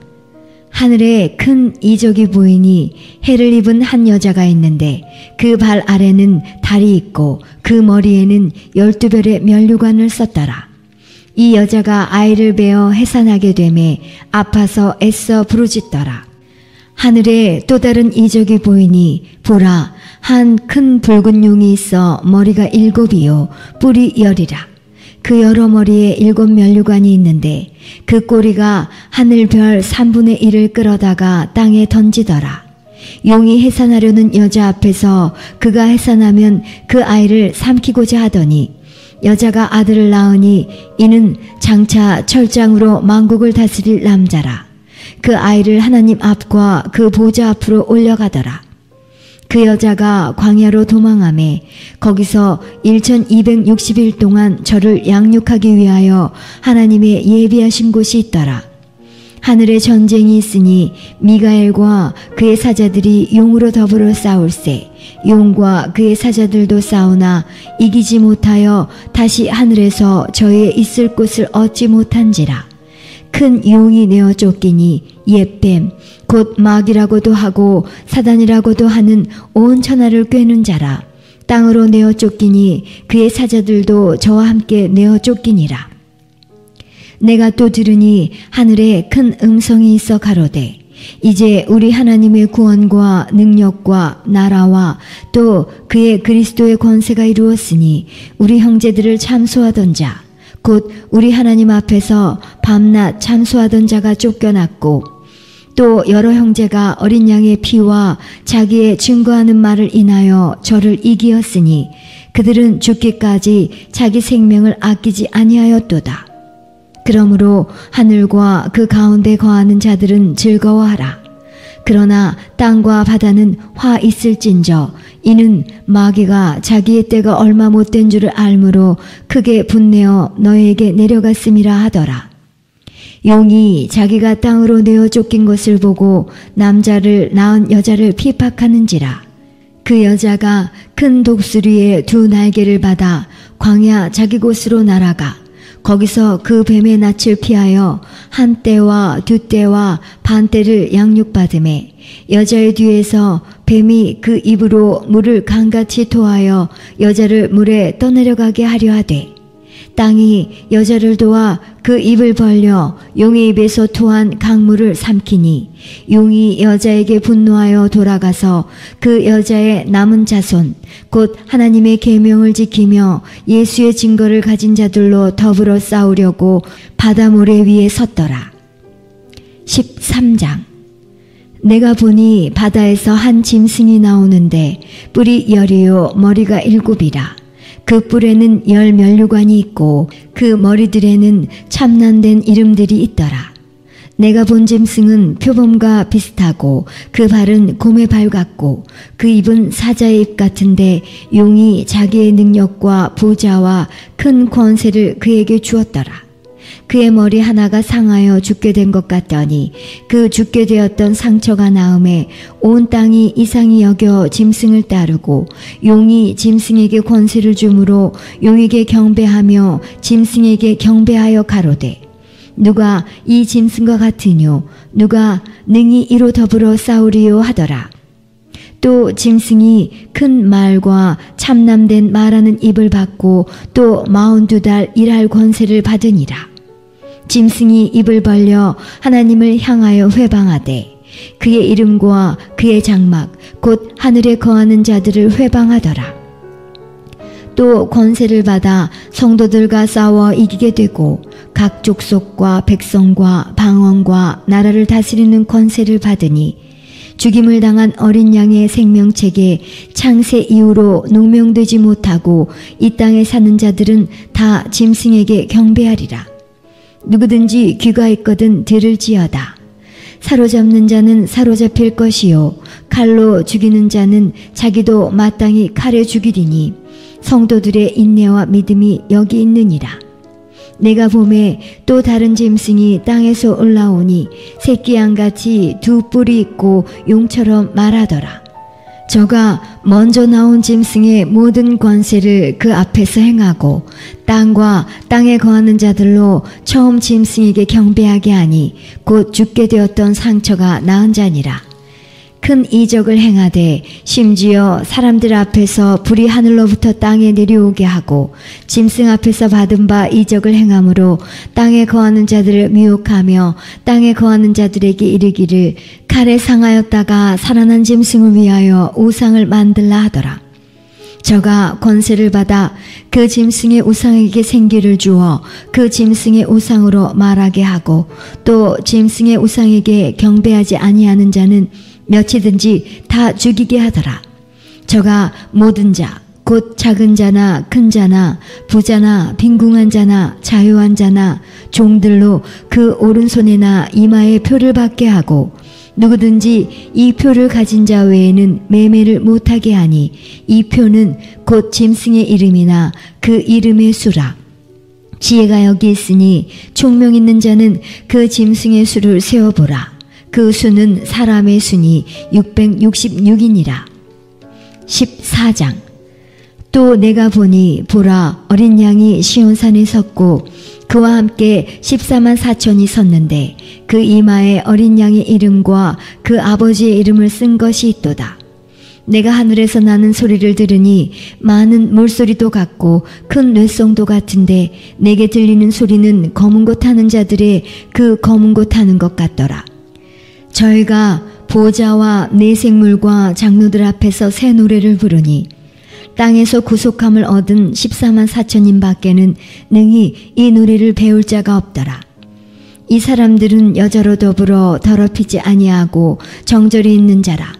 Speaker 1: 하늘에 큰 이적이 보이니 해를 입은 한 여자가 있는데 그 발 아래는 달이 있고 그 머리에는 12별의 면류관을 썼더라. 이 여자가 아이를 베어 해산하게 되매 아파서 애써 부르짖더라. 하늘에 또 다른 이적이 보이니 보라, 한 큰 붉은 용이 있어 머리가 7이요 뿔이 10이라. 그 여러 머리에 7 면류관이 있는데 그 꼬리가 하늘 별 3분의 1을 끌어다가 땅에 던지더라. 용이 해산하려는 여자 앞에서 그가 해산하면 그 아이를 삼키고자 하더니 여자가 아들을 낳으니 이는 장차 철장으로 만국을 다스릴 남자라. 그 아이를 하나님 앞과 그 보좌 앞으로 올려가더라. 그 여자가 광야로 도망하매 거기서 1260일 동안 저를 양육하기 위하여 하나님의 예비하신 곳이 있더라. 하늘에 전쟁이 있으니 미가엘과 그의 사자들이 용으로 더불어 싸울세. 용과 그의 사자들도 싸우나 이기지 못하여 다시 하늘에서 저희의 있을 곳을 얻지 못한지라. 큰 용이 내어 쫓기니 옛뱀 곧 마귀라고도 하고 사단이라고도 하는 온 천하를 꿰는 자라. 땅으로 내어 쫓기니 그의 사자들도 저와 함께 내어 쫓기니라. 내가 또 들으니 하늘에 큰 음성이 있어 가로되 이제 우리 하나님의 구원과 능력과 나라와 또 그의 그리스도의 권세가 이루었으니 우리 형제들을 참소하던 자 곧 우리 하나님 앞에서 밤낮 참소하던 자가 쫓겨났고 또 여러 형제가 어린 양의 피와 자기의 증거하는 말을 인하여 저를 이기었으니 그들은 죽기까지 자기 생명을 아끼지 아니하였도다. 그러므로 하늘과 그 가운데 거하는 자들은 즐거워하라. 그러나 땅과 바다는 화 있을진저 이는 마귀가 자기의 때가 얼마 못된 줄을 알므로 크게 분내어 너에게 내려갔음이라 하더라. 용이 자기가 땅으로 내어 쫓긴 것을 보고 남자를 낳은 여자를 핍박하는지라. 그 여자가 큰 독수리의 2 날개를 받아 광야 자기 곳으로 날아가 거기서 그 뱀의 낯을 피하여 한 떼와 2 떼와 반 떼를 양육받으매 여자의 뒤에서 뱀이 그 입으로 물을 강같이 토하여 여자를 물에 떠내려가게 하려 하되 땅이 여자를 도와 그 입을 벌려 용의 입에서 토한 강물을 삼키니 용이 여자에게 분노하여 돌아가서 그 여자의 남은 자손 곧 하나님의 계명을 지키며 예수의 증거를 가진 자들로 더불어 싸우려고 바다 모래 위에 섰더라. 13장. 내가 보니 바다에서 한 짐승이 나오는데 뿔이 10이요 머리가 7이라. 그 뿔에는 10 면류관이 있고 그 머리들에는 참난된 이름들이 있더라. 내가 본 짐승은 표범과 비슷하고 그 발은 곰의 발 같고 그 입은 사자의 입 같은데 용이 자기의 능력과 보좌와 큰 권세를 그에게 주었더라. 그의 머리 하나가 상하여 죽게 된 것 같더니 그 죽게 되었던 상처가 나음에 온 땅이 이상히 여겨 짐승을 따르고 용이 짐승에게 권세를 주므로 용에게 경배하며 짐승에게 경배하여 가로되 누가 이 짐승과 같으뇨 누가 능히 이로 더불어 싸우리요 하더라. 또 짐승이 큰 말과 참남된 말하는 입을 받고 또 42달 일할 권세를 받으니라. 짐승이 입을 벌려 하나님을 향하여 회방하되 그의 이름과 그의 장막 곧 하늘에 거하는 자들을 회방하더라. 또 권세를 받아 성도들과 싸워 이기게 되고 각 족속과 백성과 방언과 나라를 다스리는 권세를 받으니 죽임을 당한 어린 양의 생명책에 창세 이후로 농명되지 못하고 이 땅에 사는 자들은 다 짐승에게 경배하리라. 누구든지 귀가 있거든 들을지어다. 사로잡는 자는 사로잡힐 것이요 칼로 죽이는 자는 자기도 마땅히 칼에 죽이리니 성도들의 인내와 믿음이 여기 있느니라. 내가 봄에 또 다른 짐승이 땅에서 올라오니 새끼 양같이 두 뿔이 있고 용처럼 말하더라. 저가 먼저 나온 짐승의 모든 권세를 그 앞에서 행하고 땅과 땅에 거하는 자들로 처음 짐승에게 경배하게 하니 곧 죽게 되었던 상처가 나은 자니라. 큰 이적을 행하되 심지어 사람들 앞에서 불이 하늘로부터 땅에 내려오게 하고 짐승 앞에서 받은 바 이적을 행함으로 땅에 거하는 자들을 미혹하며 땅에 거하는 자들에게 이르기를 칼에 상하였다가 살아난 짐승을 위하여 우상을 만들라 하더라. 저가 권세를 받아 그 짐승의 우상에게 생기를 주어 그 짐승의 우상으로 말하게 하고 또 짐승의 우상에게 경배하지 아니하는 자는 몇이든지 다 죽이게 하더라. 저가 모든 자, 곧 작은 자나 큰 자나 부자나 빈궁한 자나 자유한 자나 종들로 그 오른손에나 이마에 표를 받게 하고 누구든지 이 표를 가진 자 외에는 매매를 못하게 하니 이 표는 곧 짐승의 이름이나 그 이름의 수라. 지혜가 여기 있으니 총명 있는 자는 그 짐승의 수를 세어보라. 그 수는 사람의 수니 666이니라. 14장. 또 내가 보니 보라 어린 양이 시온산에 섰고 그와 함께 14만 4천이 섰는데 그 이마에 어린 양의 이름과 그 아버지의 이름을 쓴 것이 있도다. 내가 하늘에서 나는 소리를 들으니 많은 물소리도 같고 큰 뇌성도 같은데 내게 들리는 소리는 검은 고 타는 자들의 그 검은 고 타는 것 같더라. 저희가 보좌와 네 생물과 장로들 앞에서 새 노래를 부르니 땅에서 구속함을 얻은 14만 4천인 밖에는 능히 이 노래를 배울 자가 없더라. 이 사람들은 여자로 더불어 더럽히지 아니하고 정절이 있는 자라.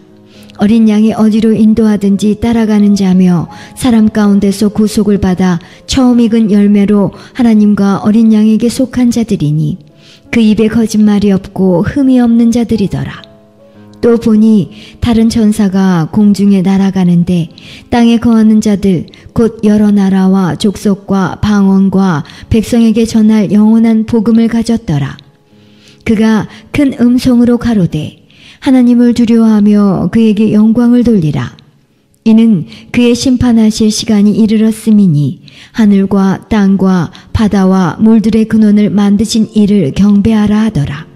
Speaker 1: 어린 양이 어디로 인도하든지 따라가는 자며 사람 가운데서 구속을 받아 처음 익은 열매로 하나님과 어린 양에게 속한 자들이니 그 입에 거짓말이 없고 흠이 없는 자들이더라. 또 보니 다른 천사가 공중에 날아가는데 땅에 거하는 자들 곧 여러 나라와 족속과 방언과 백성에게 전할 영원한 복음을 가졌더라. 그가 큰 음성으로 가로되 하나님을 두려워하며 그에게 영광을 돌리라. 이는 그의 심판하실 시간이 이르렀음이니 하늘과 땅과 바다와 물들의 근원을 만드신 이를 경배하라 하더라.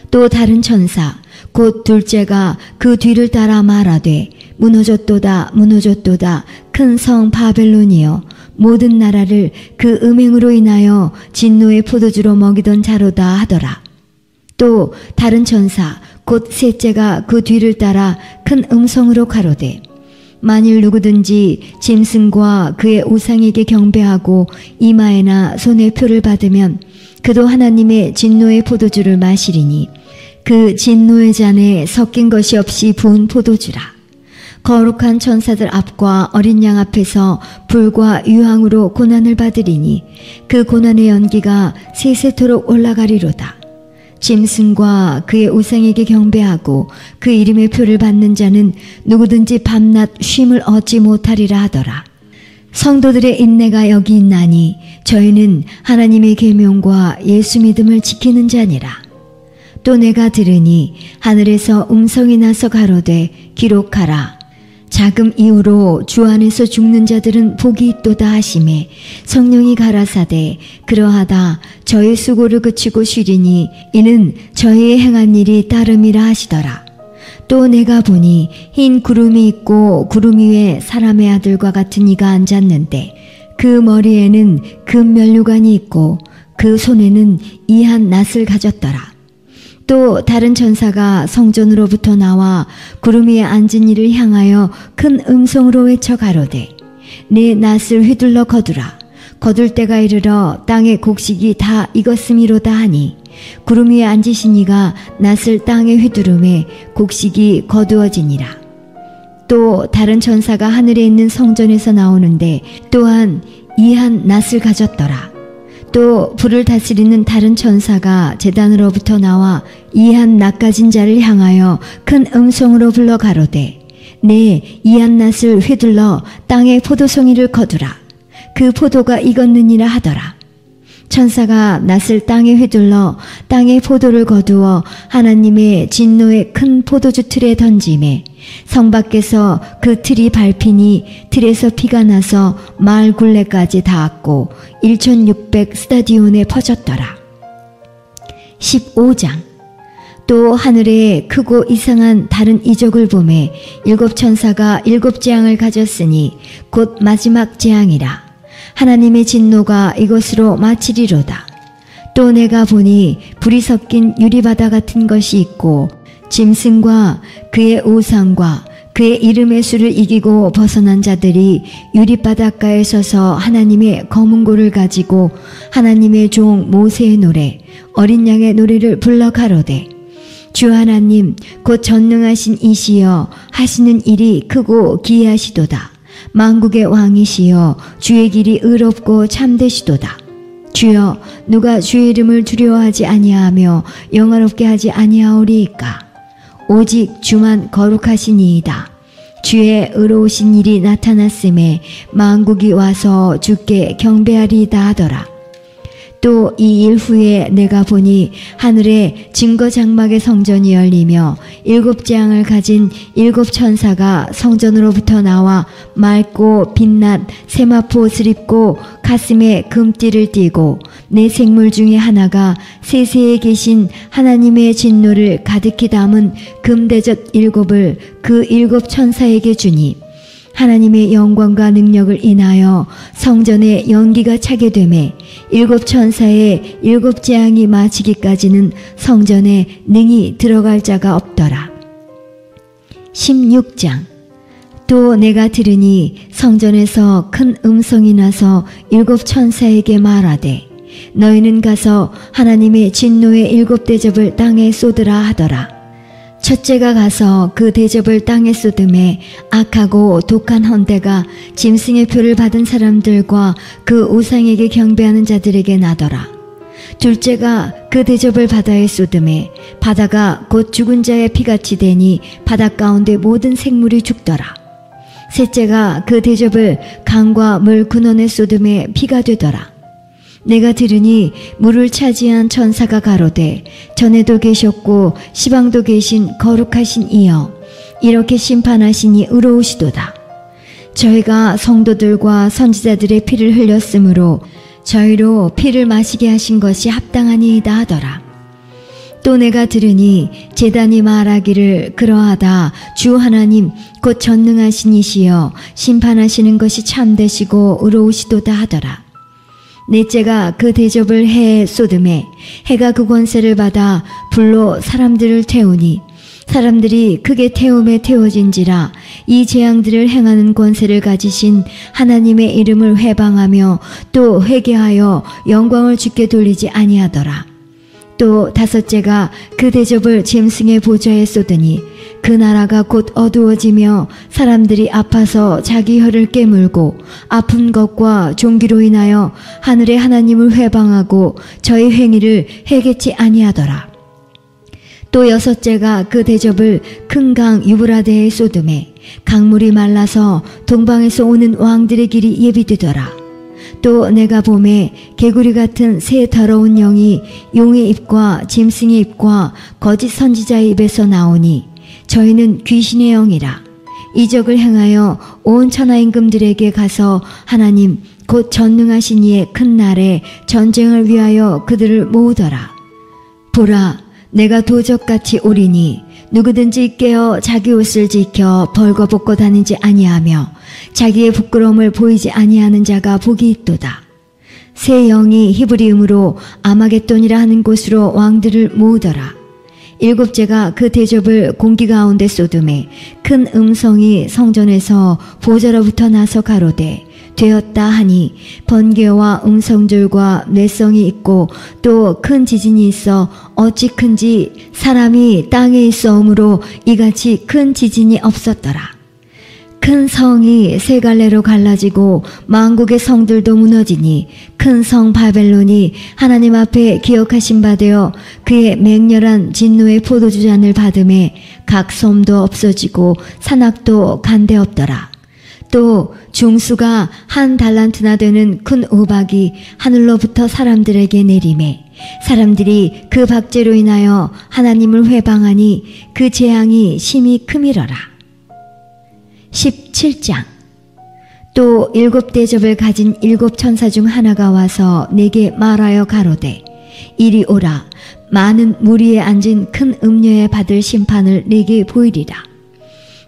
Speaker 1: 또 다른 천사 곧 둘째가 그 뒤를 따라 말하되 무너졌도다 무너졌도다 큰 성 바벨론이여 모든 나라를 그 음행으로 인하여 진노의 포도주로 먹이던 자로다 하더라. 또 다른 천사 곧 셋째가 그 뒤를 따라 큰 음성으로 가로되 만일 누구든지 짐승과 그의 우상에게 경배하고 이마에나 손에 표를 받으면 그도 하나님의 진노의 포도주를 마시리니 그 진노의 잔에 섞인 것이 없이 부은 포도주라. 거룩한 천사들 앞과 어린 양 앞에서 불과 유황으로 고난을 받으리니 그 고난의 연기가 세세토록 올라가리로다. 짐승과 그의 우상에게 경배하고 그 이름의 표를 받는 자는 누구든지 밤낮 쉼을 얻지 못하리라 하더라. 성도들의 인내가 여기 있나니 저희는 하나님의 계명과 예수 믿음을 지키는 자니라. 또 내가 들으니 하늘에서 음성이 나서 가로되 기록하라. 자금 이후로 주 안에서 죽는 자들은 복이 있도다 하시매 성령이 가라사대 그러하다 저의 수고를 그치고 쉬리니 이는 저희의 행한 일이 따름이라 하시더라. 또 내가 보니 흰 구름이 있고 구름 위에 사람의 아들과 같은 이가 앉았는데 그 머리에는 금 면류관이 있고 그 손에는 이한 낫을 가졌더라. 또 다른 천사가 성전으로부터 나와 구름 위에 앉은 이를 향하여 큰 음성으로 외쳐 가로되 네 낫을 휘둘러 거두라. 거둘 때가 이르러 땅의 곡식이 다 익었음이로다 하니 구름 위에 앉으신 이가 낫을 땅에 휘두르매 곡식이 거두어지니라. 또 다른 천사가 하늘에 있는 성전에서 나오는데 또한 이한 낫을 가졌더라. 또 불을 다스리는 다른 천사가 제단으로부터 나와 이한 낫 가진 자를 향하여 큰 음성으로 불러 가로되 네 이한 낫을 휘둘러 땅의 포도송이를 거두라. 그 포도가 익었느니라 하더라. 천사가 낫을 땅에 휘둘러 땅에 포도를 거두어 하나님의 진노의 큰 포도주 틀에 던짐에 성 밖에서 그 틀이 밟히니 틀에서 피가 나서 마을 굴레까지 닿았고 1600 스타디온에 퍼졌더라. 15장. 또 하늘에 크고 이상한 다른 이적을 보매 7 천사가 7 재앙을 가졌으니 곧 마지막 재앙이라. 하나님의 진노가 이것으로 마치리로다. 또 내가 보니 불이 섞인 유리바다 같은 것이 있고 짐승과 그의 우상과 그의 이름의 수를 이기고 벗어난 자들이 유리바닷가에 서서 하나님의 검은고를 가지고 하나님의 종 모세의 노래 어린 양의 노래를 불러 가로되 주 하나님 곧 전능하신 이시여 하시는 일이 크고 기이하시도다. 만국의 왕이시여 주의 길이 의롭고 참되시도다. 주여 누가 주의 이름을 두려워하지 아니하며 영화롭게 하지 아니하오리이까. 오직 주만 거룩하시니이다. 주의 의로우신 일이 나타났음에 만국이 와서 주께 경배하리이다 하더라. 또 이 일 후에 내가 보니 하늘에 증거 장막의 성전이 열리며 7 재앙을 가진 7 천사가 성전으로부터 나와 맑고 빛난 세마포 옷을 입고 가슴에 금띠를 띠고 네 생물 중에 하나가 세세에 계신 하나님의 진노를 가득히 담은 금대접 7을 그 7 천사에게 주니 하나님의 영광과 능력을 인하여 성전에 연기가 차게 되매 7 천사의 7 재앙이 마치기까지는 성전에 능히 들어갈 자가 없더라. 16장. 또 내가 들으니 성전에서 큰 음성이 나서 7 천사에게 말하되 너희는 가서 하나님의 진노의 7 대접을 땅에 쏟으라 하더라. 첫째가 가서 그 대접을 땅에 쏟음에 악하고 독한 헌대가 짐승의 표를 받은 사람들과 그 우상에게 경배하는 자들에게 나더라. 둘째가 그 대접을 바다에 쏟음에 바다가 곧 죽은 자의 피같이 되니 바다 가운데 모든 생물이 죽더라. 셋째가 그 대접을 강과 물 근원에 쏟음에 피가 되더라. 내가 들으니 물을 차지한 천사가 가로되 전에도 계셨고 시방도 계신 거룩하신 이여 이렇게 심판하시니 의로우시도다. 저희가 성도들과 선지자들의 피를 흘렸으므로 저희로 피를 마시게 하신 것이 합당하니이다 하더라. 또 내가 들으니 제단이 말하기를 그러하다. 주 하나님 곧 전능하신 이시여 심판하시는 것이 참되시고 의로우시도다 하더라. 넷째가 그 대접을 해에 쏟음에 해가 그 권세를 받아 불로 사람들을 태우니 사람들이 크게 태움에 태워진지라. 이 재앙들을 행하는 권세를 가지신 하나님의 이름을 회방하며 또 회개하여 영광을 주께 돌리지 아니하더라. 또 다섯째가 그 대접을 짐승의 보좌에 쏟으니 그 나라가 곧 어두워지며 사람들이 아파서 자기 혀를 깨물고 아픈 것과 종기로 인하여 하늘의 하나님을 회방하고 저희 행위를 회개치 아니하더라. 또 여섯째가 그 대접을 큰 강 유브라데에 쏟음에 강물이 말라서 동방에서 오는 왕들의 길이 예비되더라. 또 내가 보매 개구리 같은 새 더러운 영이 용의 입과 짐승의 입과 거짓 선지자의 입에서 나오니 저희는 귀신의 영이라. 이적을 행하여 온 천하 임금들에게 가서 하나님 곧 전능하신 이의 큰 날에 전쟁을 위하여 그들을 모으더라. 보라, 내가 도적같이 오리니 누구든지 깨어 자기 옷을 지켜 벌거벗고 다니지 아니하며 자기의 부끄러움을 보이지 아니하는 자가 복이 있도다. 새 영이 히브리음으로 아마겟돈이라 하는 곳으로 왕들을 모으더라. 일곱째가 그 대접을 공기 가운데 쏟음에 큰 음성이 성전에서 보좌로부터 나서 가로되 되었다 하니 번개와 음성줄과 뇌성이 있고 또 큰 지진이 있어 어찌 큰지 사람이 땅에 있어오므로 이같이 큰 지진이 없었더라. 큰 성이 세 갈래로 갈라지고 만국의 성들도 무너지니 큰 성 바벨론이 하나님 앞에 기억하신 바 되어 그의 맹렬한 진노의 포도주 잔을 받음에 각 섬도 없어지고 산악도 간데 없더라. 또 중수가 1달란트나 되는 큰 우박이 하늘로부터 사람들에게 내리매 사람들이 그 박제로 인하여 하나님을 회방하니 그 재앙이 심히 크미러라. 17장. 또 7대접을 가진 7천사 중 하나가 와서 내게 말하여 가로되 이리 오라. 많은 무리에 앉은 큰 음녀에 받을 심판을 내게 보이리라.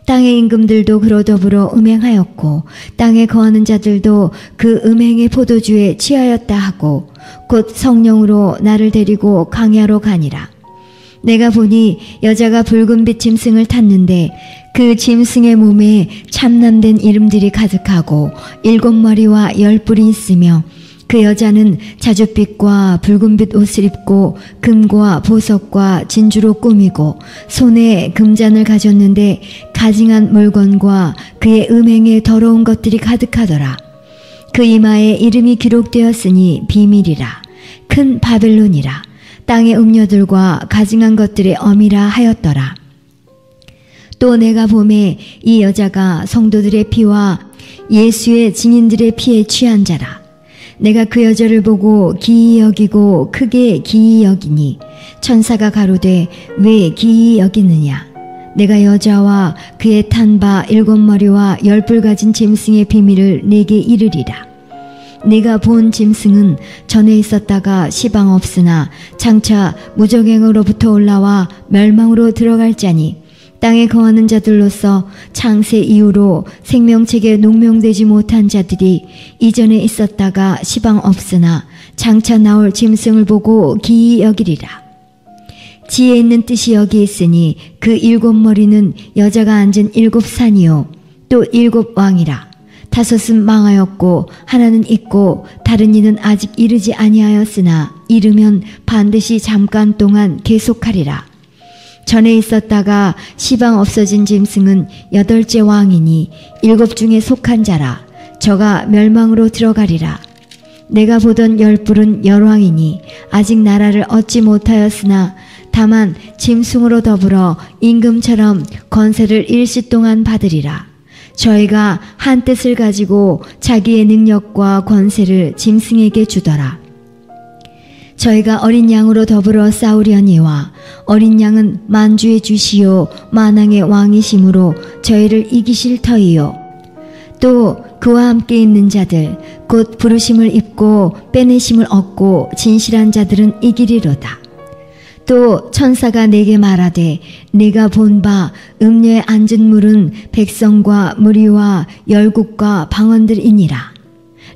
Speaker 1: 땅의 임금들도 그로 더불어 음행하였고 땅에 거하는 자들도 그 음행의 포도주에 취하였다 하고 곧 성령으로 나를 데리고 강야로 가니라. 내가 보니 여자가 붉은빛 짐승을 탔는데 그 짐승의 몸에 참남된 이름들이 가득하고 7머리와 10뿔이 있으며 그 여자는 자줏빛과 붉은빛 옷을 입고 금과 보석과 진주로 꾸미고 손에 금잔을 가졌는데 가증한 물건과 그의 음행에 더러운 것들이 가득하더라. 그 이마에 이름이 기록되었으니 비밀이라. 큰 바벨론이라. 땅의 음녀들과 가증한 것들의 어미라 하였더라. 또 내가 보매 이 여자가 성도들의 피와 예수의 증인들의 피에 취한 자라. 내가 그 여자를 보고 기이 여기고 크게 기이 여기니 천사가 가로되 왜 기이 여기느냐. 내가 여자와 그의 탄 바 7머리와 10뿔 가진 짐승의 비밀을 내게 이르리라. 네가 본 짐승은 전에 있었다가 시방 없으나 장차 무적행으로부터 올라와 멸망으로 들어갈 자니 땅에 거하는 자들로서 창세 이후로 생명책에 농명되지 못한 자들이 이전에 있었다가 시방 없으나 장차 나올 짐승을 보고 기이 여기리라. 지혜 있는 뜻이 여기 있으니 그 7머리는 여자가 앉은 7산이요 또 7왕이라. 5은 망하였고 하나는 있고 다른 이는 아직 이르지 아니하였으나 이르면 반드시 잠깐 동안 계속하리라. 전에 있었다가 시방 없어진 짐승은 8째 왕이니 7 중에 속한 자라. 저가 멸망으로 들어가리라. 내가 보던 10뿔은 열왕이니 아직 나라를 얻지 못하였으나 다만 짐승으로 더불어 임금처럼 권세를 일시 동안 받으리라. 저희가 한 뜻을 가지고 자기의 능력과 권세를 짐승에게 주더라. 저희가 어린 양으로 더불어 싸우려니와 어린 양은 만주의 주시요 만왕의 왕이심으로 저희를 이기실 터이요. 또 그와 함께 있는 자들 곧 부르심을 입고 빼내심을 얻고 진실한 자들은 이기리로다. 또 천사가 내게 말하되 네가 본 바 음녀에 앉은 물은 백성과 무리와 열국과 방언들이니라.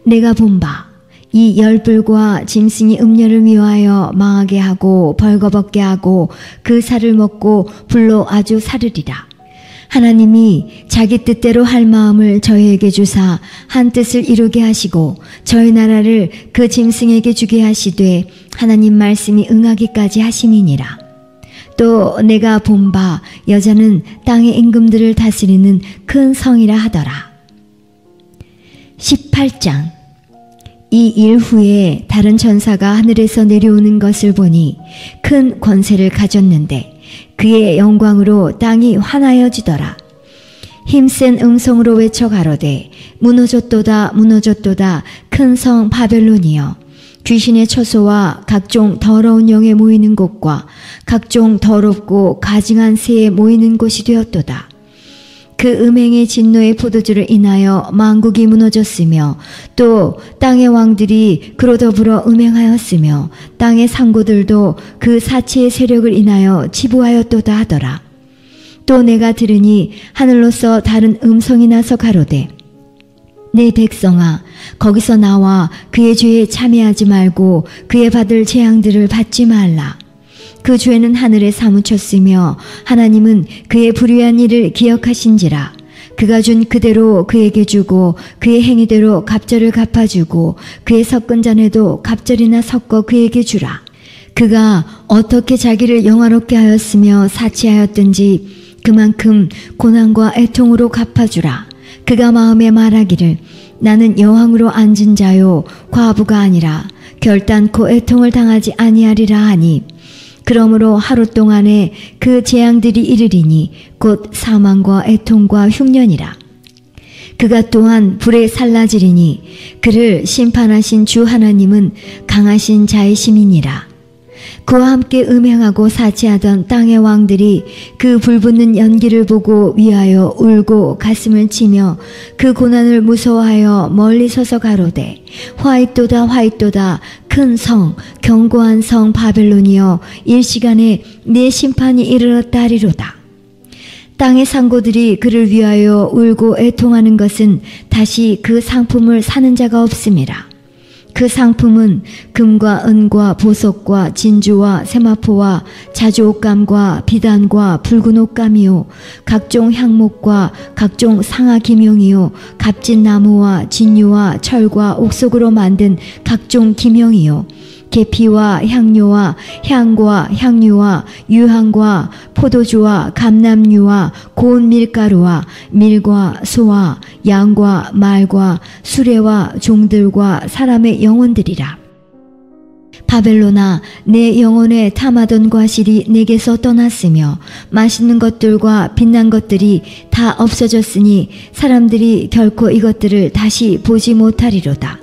Speaker 1: 내가 본 바 이 10뿔과 짐승이 음녀를 위하여 망하게 하고 벌거벗게 하고 그 살을 먹고 불로 아주 사르리라. 하나님이 자기 뜻대로 할 마음을 저희에게 주사 한 뜻을 이루게 하시고 저희 나라를 그 짐승에게 주게 하시되 하나님 말씀이 응하기까지 하심이니라. 또 내가 본 바 여자는 땅의 임금들을 다스리는 큰 성이라 하더라. 18장. 이 일 후에 다른 천사가 하늘에서 내려오는 것을 보니 큰 권세를 가졌는데 그의 영광으로 땅이 환하여지더라. 힘센 음성으로 외쳐 가로되 무너졌도다 무너졌도다 큰 성 바벨론이여 귀신의 처소와 각종 더러운 영에 모이는 곳과 각종 더럽고 가증한 새에 모이는 곳이 되었도다. 그 음행의 진노의 포도주를 인하여 만국이 무너졌으며 또 땅의 왕들이 그로 더불어 음행하였으며 땅의 상고들도 그 사치의 세력을 인하여 치부하였도다 하더라. 또 내가 들으니 하늘로서 다른 음성이 나서 가로되 내 백성아 거기서 나와 그의 죄에 참여하지 말고 그의 받을 재앙들을 받지 말라. 그 죄는 하늘에 사무쳤으며 하나님은 그의 불의한 일을 기억하신지라. 그가 준 그대로 그에게 주고 그의 행위대로 갑절을 갚아주고 그의 섞은 잔에도 갑절이나 섞어 그에게 주라. 그가 어떻게 자기를 영화롭게 하였으며 사치하였든지 그만큼 고난과 애통으로 갚아주라. 그가 마음에 말하기를 나는 여왕으로 앉은 자요 과부가 아니라 결단코 애통을 당하지 아니하리라 하니 그러므로 하루 동안에 그 재앙들이 이르리니 곧 사망과 애통과 흉년이라. 그가 또한 불에 살라지리니 그를 심판하신 주 하나님은 강하신 자의 심이니라. 그와 함께 음행하고 사치하던 땅의 왕들이 그 불붙는 연기를 보고 위하여 울고 가슴을 치며 그 고난을 무서워하여 멀리 서서 가로되 화이또다 화이또다 큰 성 견고한 성 바벨론이여 일시간에 네 심판이 이르렀다 하리로다. 땅의 상고들이 그를 위하여 울고 애통하는 것은 다시 그 상품을 사는 자가 없음이라. 그 상품은 금과 은과 보석과 진주와 세마포와 자주옷감과 비단과 붉은 옷감이요 각종 향목과 각종 상아기명이요 값진 나무와 진유와 철과 옥석으로 만든 각종 기명이요 계피와 향료와 향과 향유와 유향과 포도주와 감람유와 고운 밀가루와 밀과 소와 양과 말과 수레와 종들과 사람의 영혼들이라. 바벨론아, 내 영혼에 탐하던 과실이 내게서 떠났으며 맛있는 것들과 빛난 것들이 다 없어졌으니 사람들이 결코 이것들을 다시 보지 못하리로다.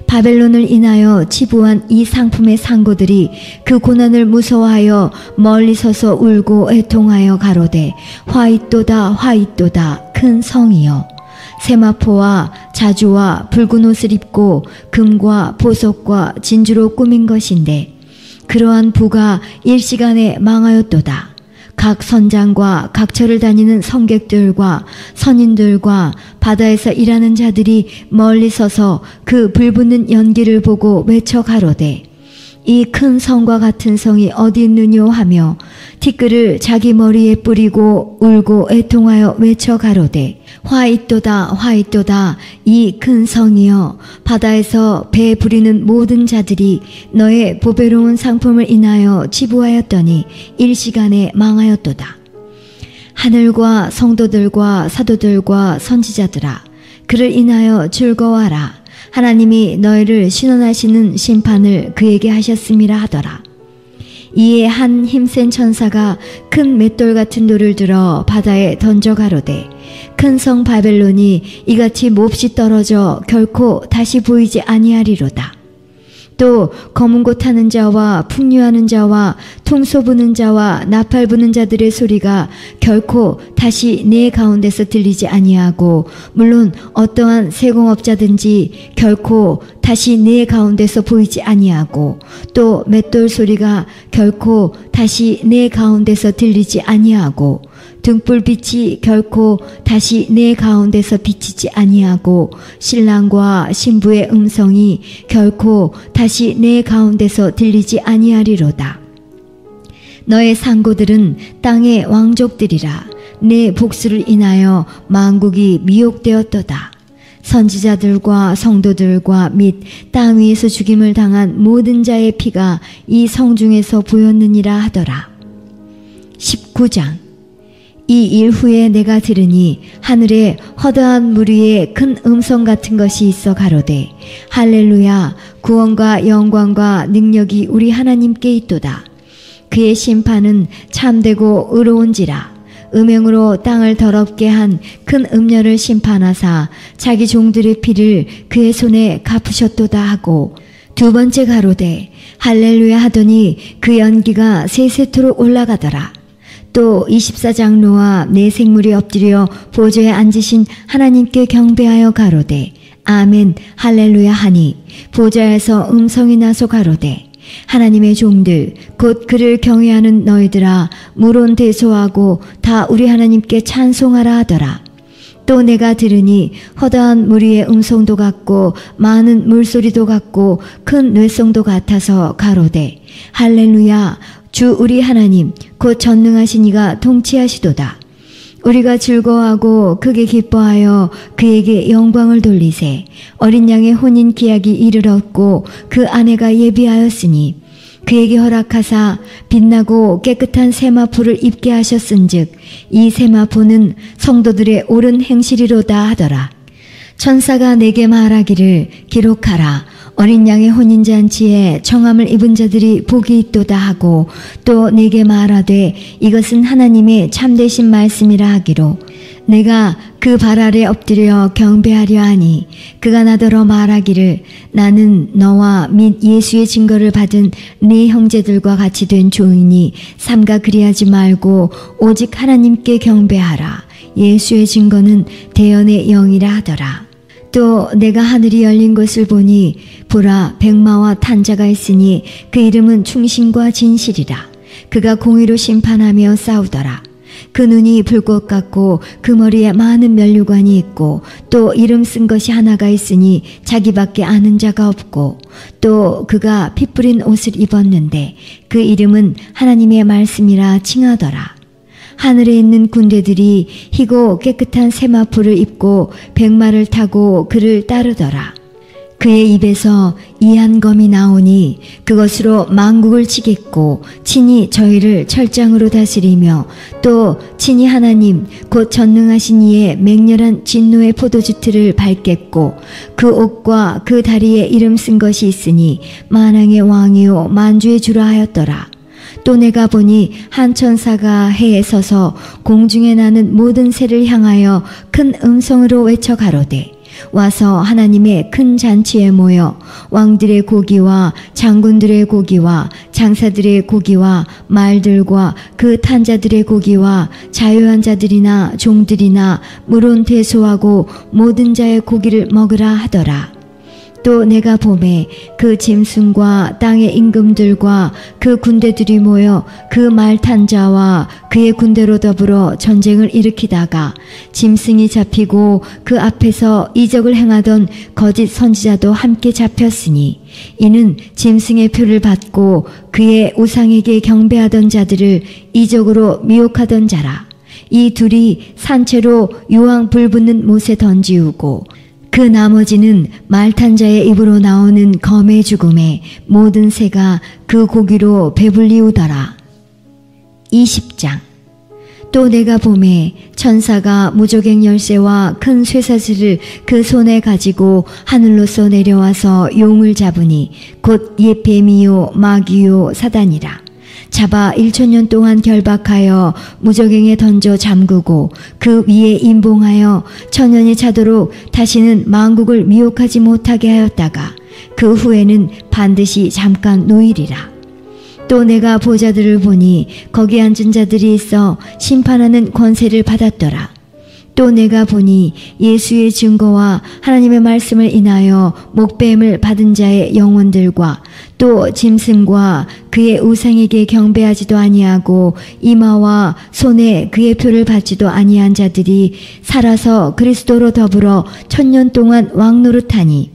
Speaker 1: 바벨론을 인하여 치부한 이 상품의 상고들이 그 고난을 무서워하여 멀리 서서 울고 애통하여 가로되 화이또다 화이또다 큰 성이여 세마포와 자주와 붉은 옷을 입고 금과 보석과 진주로 꾸민 것인데 그러한 부가 일시간에 망하였도다. 각 선장과 각처를 다니는 성객들과 선인들과 바다에서 일하는 자들이 멀리 서서 그 불붙는 연기를 보고 외쳐 가로되 이 큰 성과 같은 성이 어디 있느뇨 하며 티끌을 자기 머리에 뿌리고 울고 애통하여 외쳐 가로되 화이또다 화이또다 이 큰 성이여 바다에서 배 부리는 모든 자들이 너의 보배로운 상품을 인하여 치부하였더니 일시간에 망하였도다. 하늘과 성도들과 사도들과 선지자들아 그를 인하여 즐거워하라. 하나님이 너희를 신원하시는 심판을 그에게 하셨음이라 하더라. 이에 한 힘센 천사가 큰 맷돌 같은 돌을 들어 바다에 던져 가로되 큰 성 바벨론이 이같이 몹시 떨어져 결코 다시 보이지 아니하리로다. 또 검은 고 타는 자와 풍류하는 자와 퉁소 부는 자와 나팔 부는 자들의 소리가 결코 다시 내 가운데서 들리지 아니하고 물론 어떠한 세공업자든지 결코 다시 내 가운데서 보이지 아니하고 또 맷돌 소리가 결코 다시 내 가운데서 들리지 아니하고 등불빛이 결코 다시 내 가운데서 비치지 아니하고 신랑과 신부의 음성이 결코 다시 내 가운데서 들리지 아니하리로다. 너의 상고들은 땅의 왕족들이라. 내 복수를 인하여 만국이 미혹되었도다. 선지자들과 성도들과 및 땅 위에서 죽임을 당한 모든 자의 피가 이 성중에서 보였느니라 하더라. 19장. 이 일 후에 내가 들으니 하늘에 허다한 물 위에 큰 음성 같은 것이 있어 가로되 할렐루야 구원과 영광과 능력이 우리 하나님께 있도다. 그의 심판은 참되고 의로운지라. 음행으로 땅을 더럽게 한 큰 음녀를 심판하사 자기 종들의 피를 그의 손에 갚으셨도다 하고 두 번째 가로되 할렐루야 하더니 그 연기가 세세토록 올라가더라. 또 24장로와 네 생물이 엎드려 보좌에 앉으신 하나님께 경배하여 가로되 아멘 할렐루야 하니 보좌에서 음성이 나서 가로되 하나님의 종들 곧 그를 경외하는 너희들아 물론 대소하고 다 우리 하나님께 찬송하라 하더라. 또 내가 들으니 허다한 물 위의 음성도 같고 많은 물소리도 같고 큰 뇌성도 같아서 가로되 할렐루야 주 우리 하나님 곧 전능하신 이가 통치하시도다. 우리가 즐거워하고 크게 기뻐하여 그에게 영광을 돌리세. 어린 양의 혼인 기약이 이르렀고 그 아내가 예비하였으니 그에게 허락하사 빛나고 깨끗한 세마포를 입게 하셨은즉 이 세마포는 성도들의 옳은 행실이로다 하더라. 천사가 내게 말하기를 기록하라. 어린 양의 혼인잔치에 청함을 입은 자들이 복이 있도다 하고 또 내게 말하되 이것은 하나님의 참되신 말씀이라 하기로 내가 그 발 아래 엎드려 경배하려 하니 그가 나더러 말하기를 나는 너와 및 예수의 증거를 받은 네 형제들과 같이 된 종이니 삼가 그리하지 말고 오직 하나님께 경배하라. 예수의 증거는 대언의 영이라 하더라. 또 내가 하늘이 열린 것을 보니 보라 백마와 탄자가 있으니 그 이름은 충신과 진실이라. 그가 공의로 심판하며 싸우더라. 그 눈이 불꽃 같고 그 머리에 많은 면류관이 있고 또 이름 쓴 것이 하나가 있으니 자기밖에 아는 자가 없고 또 그가 피 뿌린 옷을 입었는데 그 이름은 하나님의 말씀이라 칭하더라. 하늘에 있는 군대들이 희고 깨끗한 세마포를 입고 백마를 타고 그를 따르더라. 그의 입에서 이한 검이 나오니 그것으로 만국을 치겠고 친히 저희를 철장으로 다스리며 또 친히 하나님 곧 전능하신 이의 맹렬한 진노의 포도주 틀을 밟겠고 그 옷과 그 다리에 이름 쓴 것이 있으니 만왕의 왕이요 만주의 주라 하였더라. 또 내가 보니 한 천사가 해에 서서 공중에 나는 모든 새를 향하여 큰 음성으로 외쳐 가로되 와서 하나님의 큰 잔치에 모여 왕들의 고기와 장군들의 고기와 장사들의 고기와 말들과 그 탄자들의 고기와 자유한 자들이나 종들이나 물론 대소하고 모든 자의 고기를 먹으라 하더라. 또 내가 보매 그 짐승과 땅의 임금들과 그 군대들이 모여 그 말 탄 자와 그의 군대로 더불어 전쟁을 일으키다가 짐승이 잡히고 그 앞에서 이적을 행하던 거짓 선지자도 함께 잡혔으니 이는 짐승의 표를 받고 그의 우상에게 경배하던 자들을 이적으로 미혹하던 자라. 이 둘이 산채로 유황 불붙는 못에 던지우고 그 나머지는 말탄 자의 입으로 나오는 검의 죽음에 모든 새가 그 고기로 배불리우더라. 20장. 또 내가 보매 천사가 무저갱 열쇠와 큰 쇠사슬을 그 손에 가지고 하늘로서 내려와서 용을 잡으니 곧 예뱀이요 마귀요 사단이라. 잡아 1000년 동안 결박하여 무저갱에 던져 잠그고 그 위에 임봉하여 1000년이 차도록 다시는 만국을 미혹하지 못하게 하였다가 그 후에는 반드시 잠깐 노이리라. 또 내가 보좌들을 보니 거기 앉은 자들이 있어 심판하는 권세를 받았더라. 또 내가 보니 예수의 증거와 하나님의 말씀을 인하여 목배임을 받은 자의 영혼들과 또 짐승과 그의 우상에게 경배하지도 아니하고 이마와 손에 그의 표를 받지도 아니한 자들이 살아서 그리스도로 더불어 1000년 동안 왕노릇하니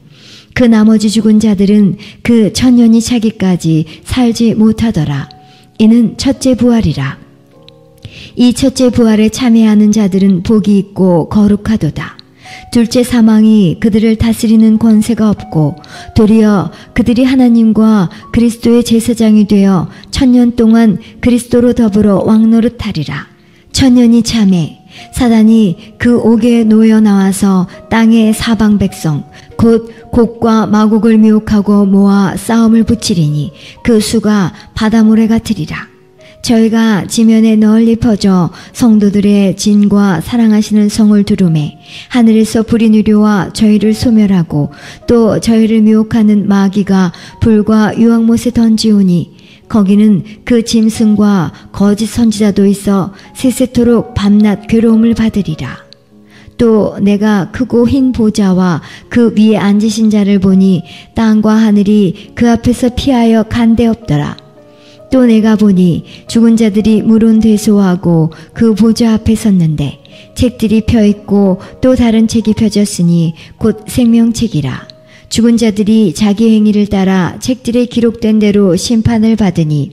Speaker 1: 그 나머지 죽은 자들은 그 1000년이 차기까지 살지 못하더라. 이는 첫째 부활이라. 이 첫째 부활에 참여하는 자들은 복이 있고 거룩하도다. 둘째 사망이 그들을 다스리는 권세가 없고 도리어 그들이 하나님과 그리스도의 제사장이 되어 1000년 동안 그리스도로 더불어 왕노릇하리라. 1000년이 참에 사단이 그 옥에 놓여 나와서 땅의 사방 백성 곧 곡과 마곡을 미혹하고 모아 싸움을 붙이리니 그 수가 바다모래 같으리라. 저희가 지면에 널리 퍼져 성도들의 진과 사랑하시는 성을 두루매 하늘에서 불이 내려와 저희를 소멸하고 또 저희를 미혹하는 마귀가 불과 유황못에 던지오니 거기는 그 짐승과 거짓 선지자도 있어 세세토록 밤낮 괴로움을 받으리라. 또 내가 크고 흰 보좌와 그 위에 앉으신 자를 보니 땅과 하늘이 그 앞에서 피하여 간데 없더라. 또 내가 보니 죽은 자들이 물은 대소하고 그 보좌 앞에 섰는데 책들이 펴있고 또 다른 책이 펴졌으니 곧 생명책이라. 죽은 자들이 자기 행위를 따라 책들에 기록된 대로 심판을 받으니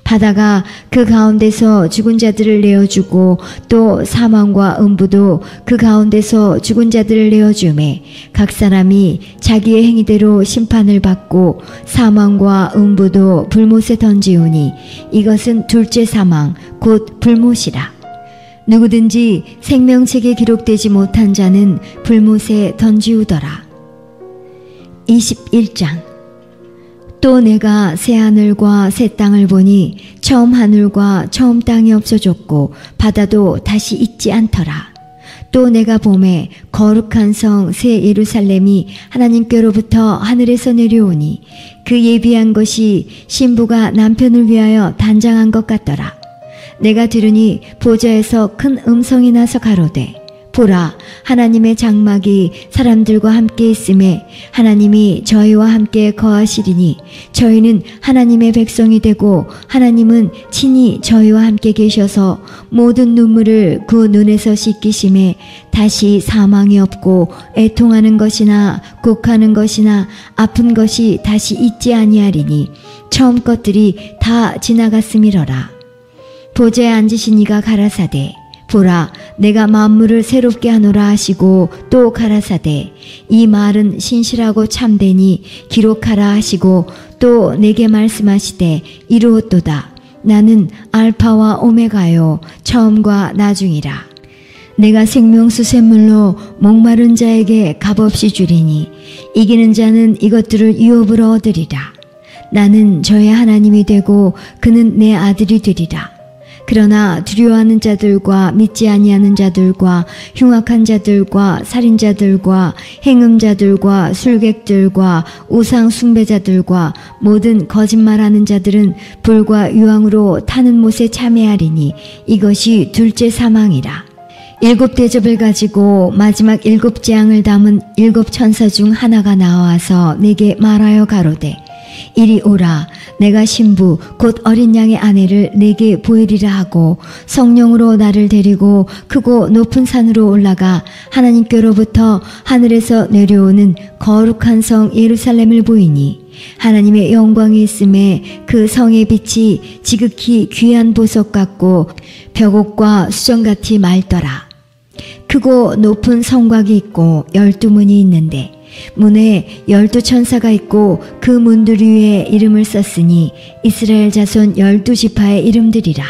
Speaker 1: 바다가 그 가운데서 죽은 자들을 내어주고 또 사망과 음부도 그 가운데서 죽은 자들을 내어주매 각 사람이 자기의 행위대로 심판을 받고 사망과 음부도 불못에 던지우니 이것은 둘째 사망 곧 불못이라. 누구든지 생명책에 기록되지 못한 자는 불못에 던지우더라. 21장. 또 내가 새 하늘과 새 땅을 보니 처음 하늘과 처음 땅이 없어졌고 바다도 다시 있지 않더라. 또 내가 보매 거룩한 성 새 예루살렘이 하나님께로부터 하늘에서 내려오니 그 예비한 것이 신부가 남편을 위하여 단장한 것 같더라. 내가 들으니 보좌에서 큰 음성이 나서 가로되 보라, 하나님의 장막이 사람들과 함께 있음에 하나님이 저희와 함께 거하시리니 저희는 하나님의 백성이 되고 하나님은 친히 저희와 함께 계셔서 모든 눈물을 그 눈에서 씻기심에 다시 사망이 없고 애통하는 것이나 곡하는 것이나 아픈 것이 다시 있지 아니하리니 처음 것들이 다 지나갔음이러라. 보좌에 앉으신 이가 가라사대 보라, 내가 만물을 새롭게 하노라 하시고 또 가라사대 이 말은 신실하고 참되니 기록하라 하시고 또 내게 말씀하시되 이루었도다. 나는 알파와 오메가요 처음과 나중이라. 내가 생명수 샘물로 목마른 자에게 값없이 주리니 이기는 자는 이것들을 유업으로 얻으리라. 나는 저의 하나님이 되고 그는 내 아들이 되리라. 그러나 두려워하는 자들과 믿지 아니하는 자들과 흉악한 자들과 살인자들과 행음자들과 술객들과 우상 숭배자들과 모든 거짓말하는 자들은 불과 유황으로 타는 못에 참여하리니 이것이 둘째 사망이라. 7 대접을 가지고 마지막 7 재앙을 담은 7 천사 중 하나가 나와서 내게 말하여 가로되 이리 오라. 내가 신부 곧 어린 양의 아내를 내게 보이리라 하고 성령으로 나를 데리고 크고 높은 산으로 올라가 하나님께로부터 하늘에서 내려오는 거룩한 성 예루살렘을 보이니 하나님의 영광이 있음에 그 성의 빛이 지극히 귀한 보석 같고 벽옥과 수정같이 맑더라. 크고 높은 성곽이 있고 12문이 있는데 문에 12천사가 있고 그 문들 위에 이름을 썼으니 이스라엘 자손 12지파의 이름들이라.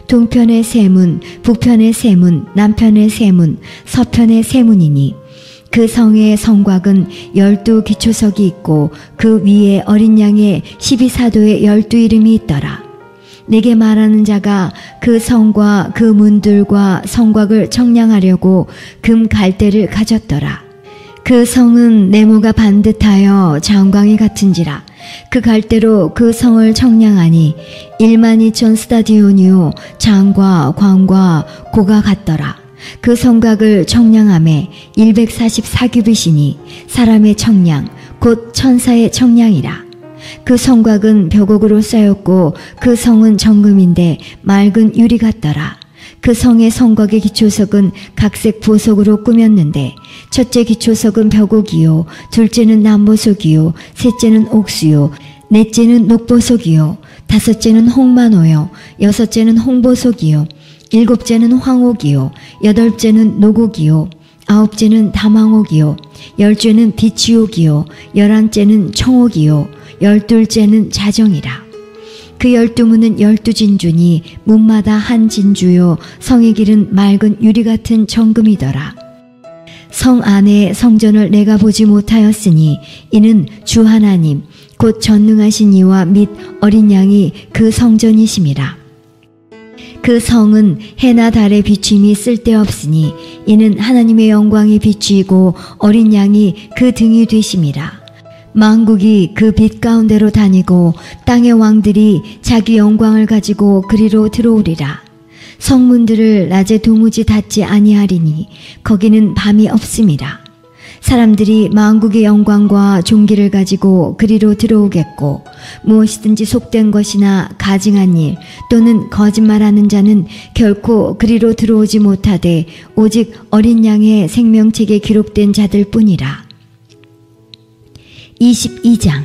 Speaker 1: 동편의 세 문, 북편의 세 문, 남편의 세 문, 서편의 세 문이니 그 성의 성곽은 12 기초석이 있고 그 위에 어린 양의 12사도의 12 이름이 있더라. 내게 말하는 자가 그 성과 그 문들과 성곽을 청량하려고 금 갈대를 가졌더라. 그 성은 네모가 반듯하여 장광이 같은지라. 그 갈대로 그 성을 청량하니 12,000 스타디오니오 장과 광과 고가 같더라. 그 성곽을 청량함에 144규빗이니 사람의 청량 곧 천사의 청량이라. 그 성곽은 벽옥으로 쌓였고 그 성은 정금인데 맑은 유리 같더라. 그 성의 성곽의 기초석은 각색 보석으로 꾸몄는데 첫째 기초석은 벽옥이요 둘째는 남보석이요 셋째는 옥수요 넷째는 녹보석이요 다섯째는 홍만호요 여섯째는 홍보석이요 일곱째는 황옥이요 여덟째는 노곡이요 아홉째는 다망옥이요 열째는 비치옥이요 11째는 청옥이요 12째는 자정이라. 그 12문은 12진주니 문마다 한 진주요 성의 길은 맑은 유리 같은 정금이더라. 성 안에 성전을 내가 보지 못하였으니 이는 주 하나님 곧 전능하신 이와 및 어린 양이 그 성전이심이라. 그 성은 해나 달의 비춤이 쓸데없으니 이는 하나님의 영광이 비추이고 어린 양이 그 등이 되심이라. 만국이 그 빛 가운데로 다니고 땅의 왕들이 자기 영광을 가지고 그리로 들어오리라. 성문들을 낮에 도무지 닫지 아니하리니 거기는 밤이 없음이라. 사람들이 만국의 영광과 존귀를 가지고 그리로 들어오겠고 무엇이든지 속된 것이나 가증한 일 또는 거짓말하는 자는 결코 그리로 들어오지 못하되 오직 어린 양의 생명책에 기록된 자들 뿐이라. 22장.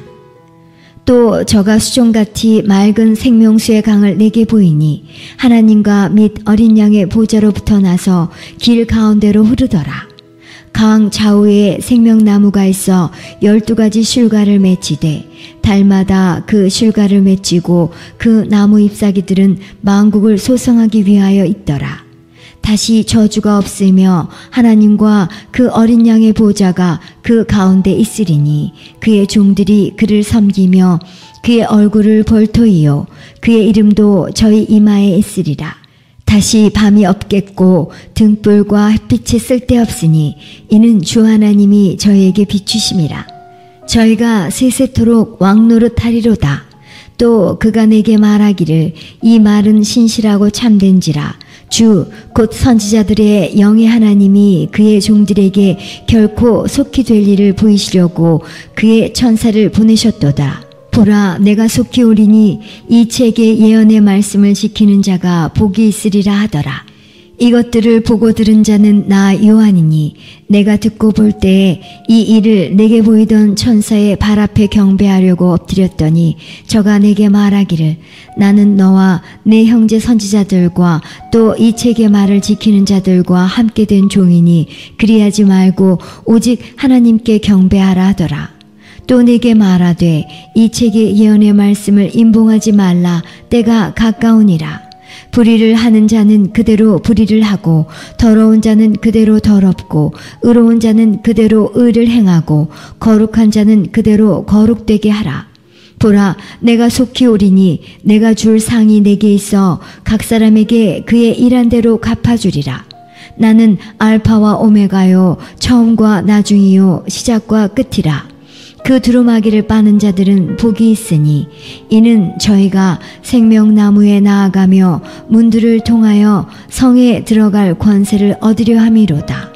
Speaker 1: 또 저가 수종같이 맑은 생명수의 강을 내게 보이니 하나님과 및 어린 양의 보좌로부터 나서 길 가운데로 흐르더라. 강 좌우에 생명나무가 있어 12가지 슐가를 맺히되 달마다 그 슐가를 맺히고 그 나무 잎사귀들은 만국을 소성하기 위하여 있더라. 다시 저주가 없으며 하나님과 그 어린 양의 보좌가 그 가운데 있으리니 그의 종들이 그를 섬기며 그의 얼굴을 볼 터이요 그의 이름도 저희 이마에 있으리라. 다시 밤이 없겠고 등불과 햇빛이 쓸데없으니 이는 주 하나님이 저희에게 비추심이라. 저희가 세세토록 왕노릇하리로다. 또 그가 내게 말하기를 이 말은 신실하고 참된지라. 주 곧 선지자들의 영의 하나님이 그의 종들에게 결코 속히 될 일을 보이시려고 그의 천사를 보내셨도다. 보라, 내가 속히 오리니 이 책의 예언의 말씀을 지키는 자가 복이 있으리라 하더라. 이것들을 보고 들은 자는 나 요한이니 내가 듣고 볼 때에 이 일을 내게 보이던 천사의 발 앞에 경배하려고 엎드렸더니 저가 내게 말하기를 나는 너와 내 형제 선지자들과 또 이 책의 말을 지키는 자들과 함께 된 종이니 그리하지 말고 오직 하나님께 경배하라 하더라. 또 내게 말하되 이 책의 예언의 말씀을 임봉하지 말라. 때가 가까우니라. 불의를 하는 자는 그대로 불의를 하고 더러운 자는 그대로 더럽고 의로운 자는 그대로 의를 행하고 거룩한 자는 그대로 거룩되게 하라. 보라, 내가 속히 오리니 내가 줄 상이 내게 있어 각 사람에게 그의 일한 대로 갚아주리라. 나는 알파와 오메가요 처음과 나중이요 시작과 끝이라. 그 두루마기를 빠는 자들은 복이 있으니 이는 저희가 생명나무에 나아가며 문들을 통하여 성에 들어갈 권세를 얻으려 함이로다.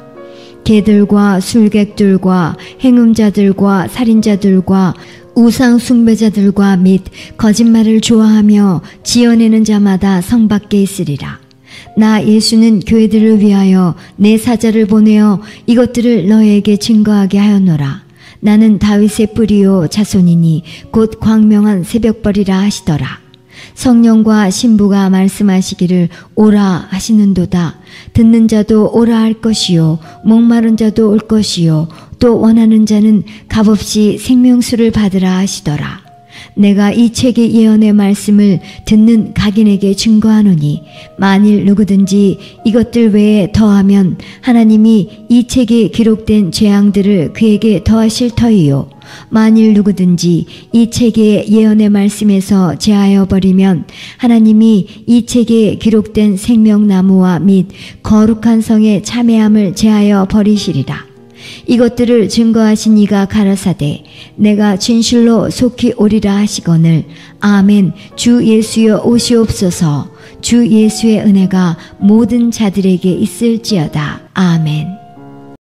Speaker 1: 개들과 술객들과 행음자들과 살인자들과 우상 숭배자들과 및 거짓말을 좋아하며 지어내는 자마다 성 밖에 있으리라. 나 예수는 교회들을 위하여 내 사자를 보내어 이것들을 너에게 증거하게 하였노라. 나는 다윗의 뿌리요 자손이니 곧 광명한 새벽벌이라 하시더라. 성령과 신부가 말씀하시기를 오라 하시는도다. 듣는 자도 오라 할 것이요 목마른 자도 올 것이요 또 원하는 자는 값없이 생명수를 받으라 하시더라. 내가 이 책의 예언의 말씀을 듣는 각인에게 증거하노니 만일 누구든지 이것들 외에 더하면 하나님이 이 책에 기록된 재앙들을 그에게 더하실 터이요 만일 누구든지 이 책의 예언의 말씀에서 제하여 버리면 하나님이 이 책에 기록된 생명나무와 및 거룩한 성의 참회함을 제하여 버리시리라. 이것들을 증거하신 이가 가라사대 내가 진실로 속히 오리라 하시거늘 아멘. 주 예수여 오시옵소서. 주 예수의 은혜가 모든 자들에게 있을지어다. 아멘.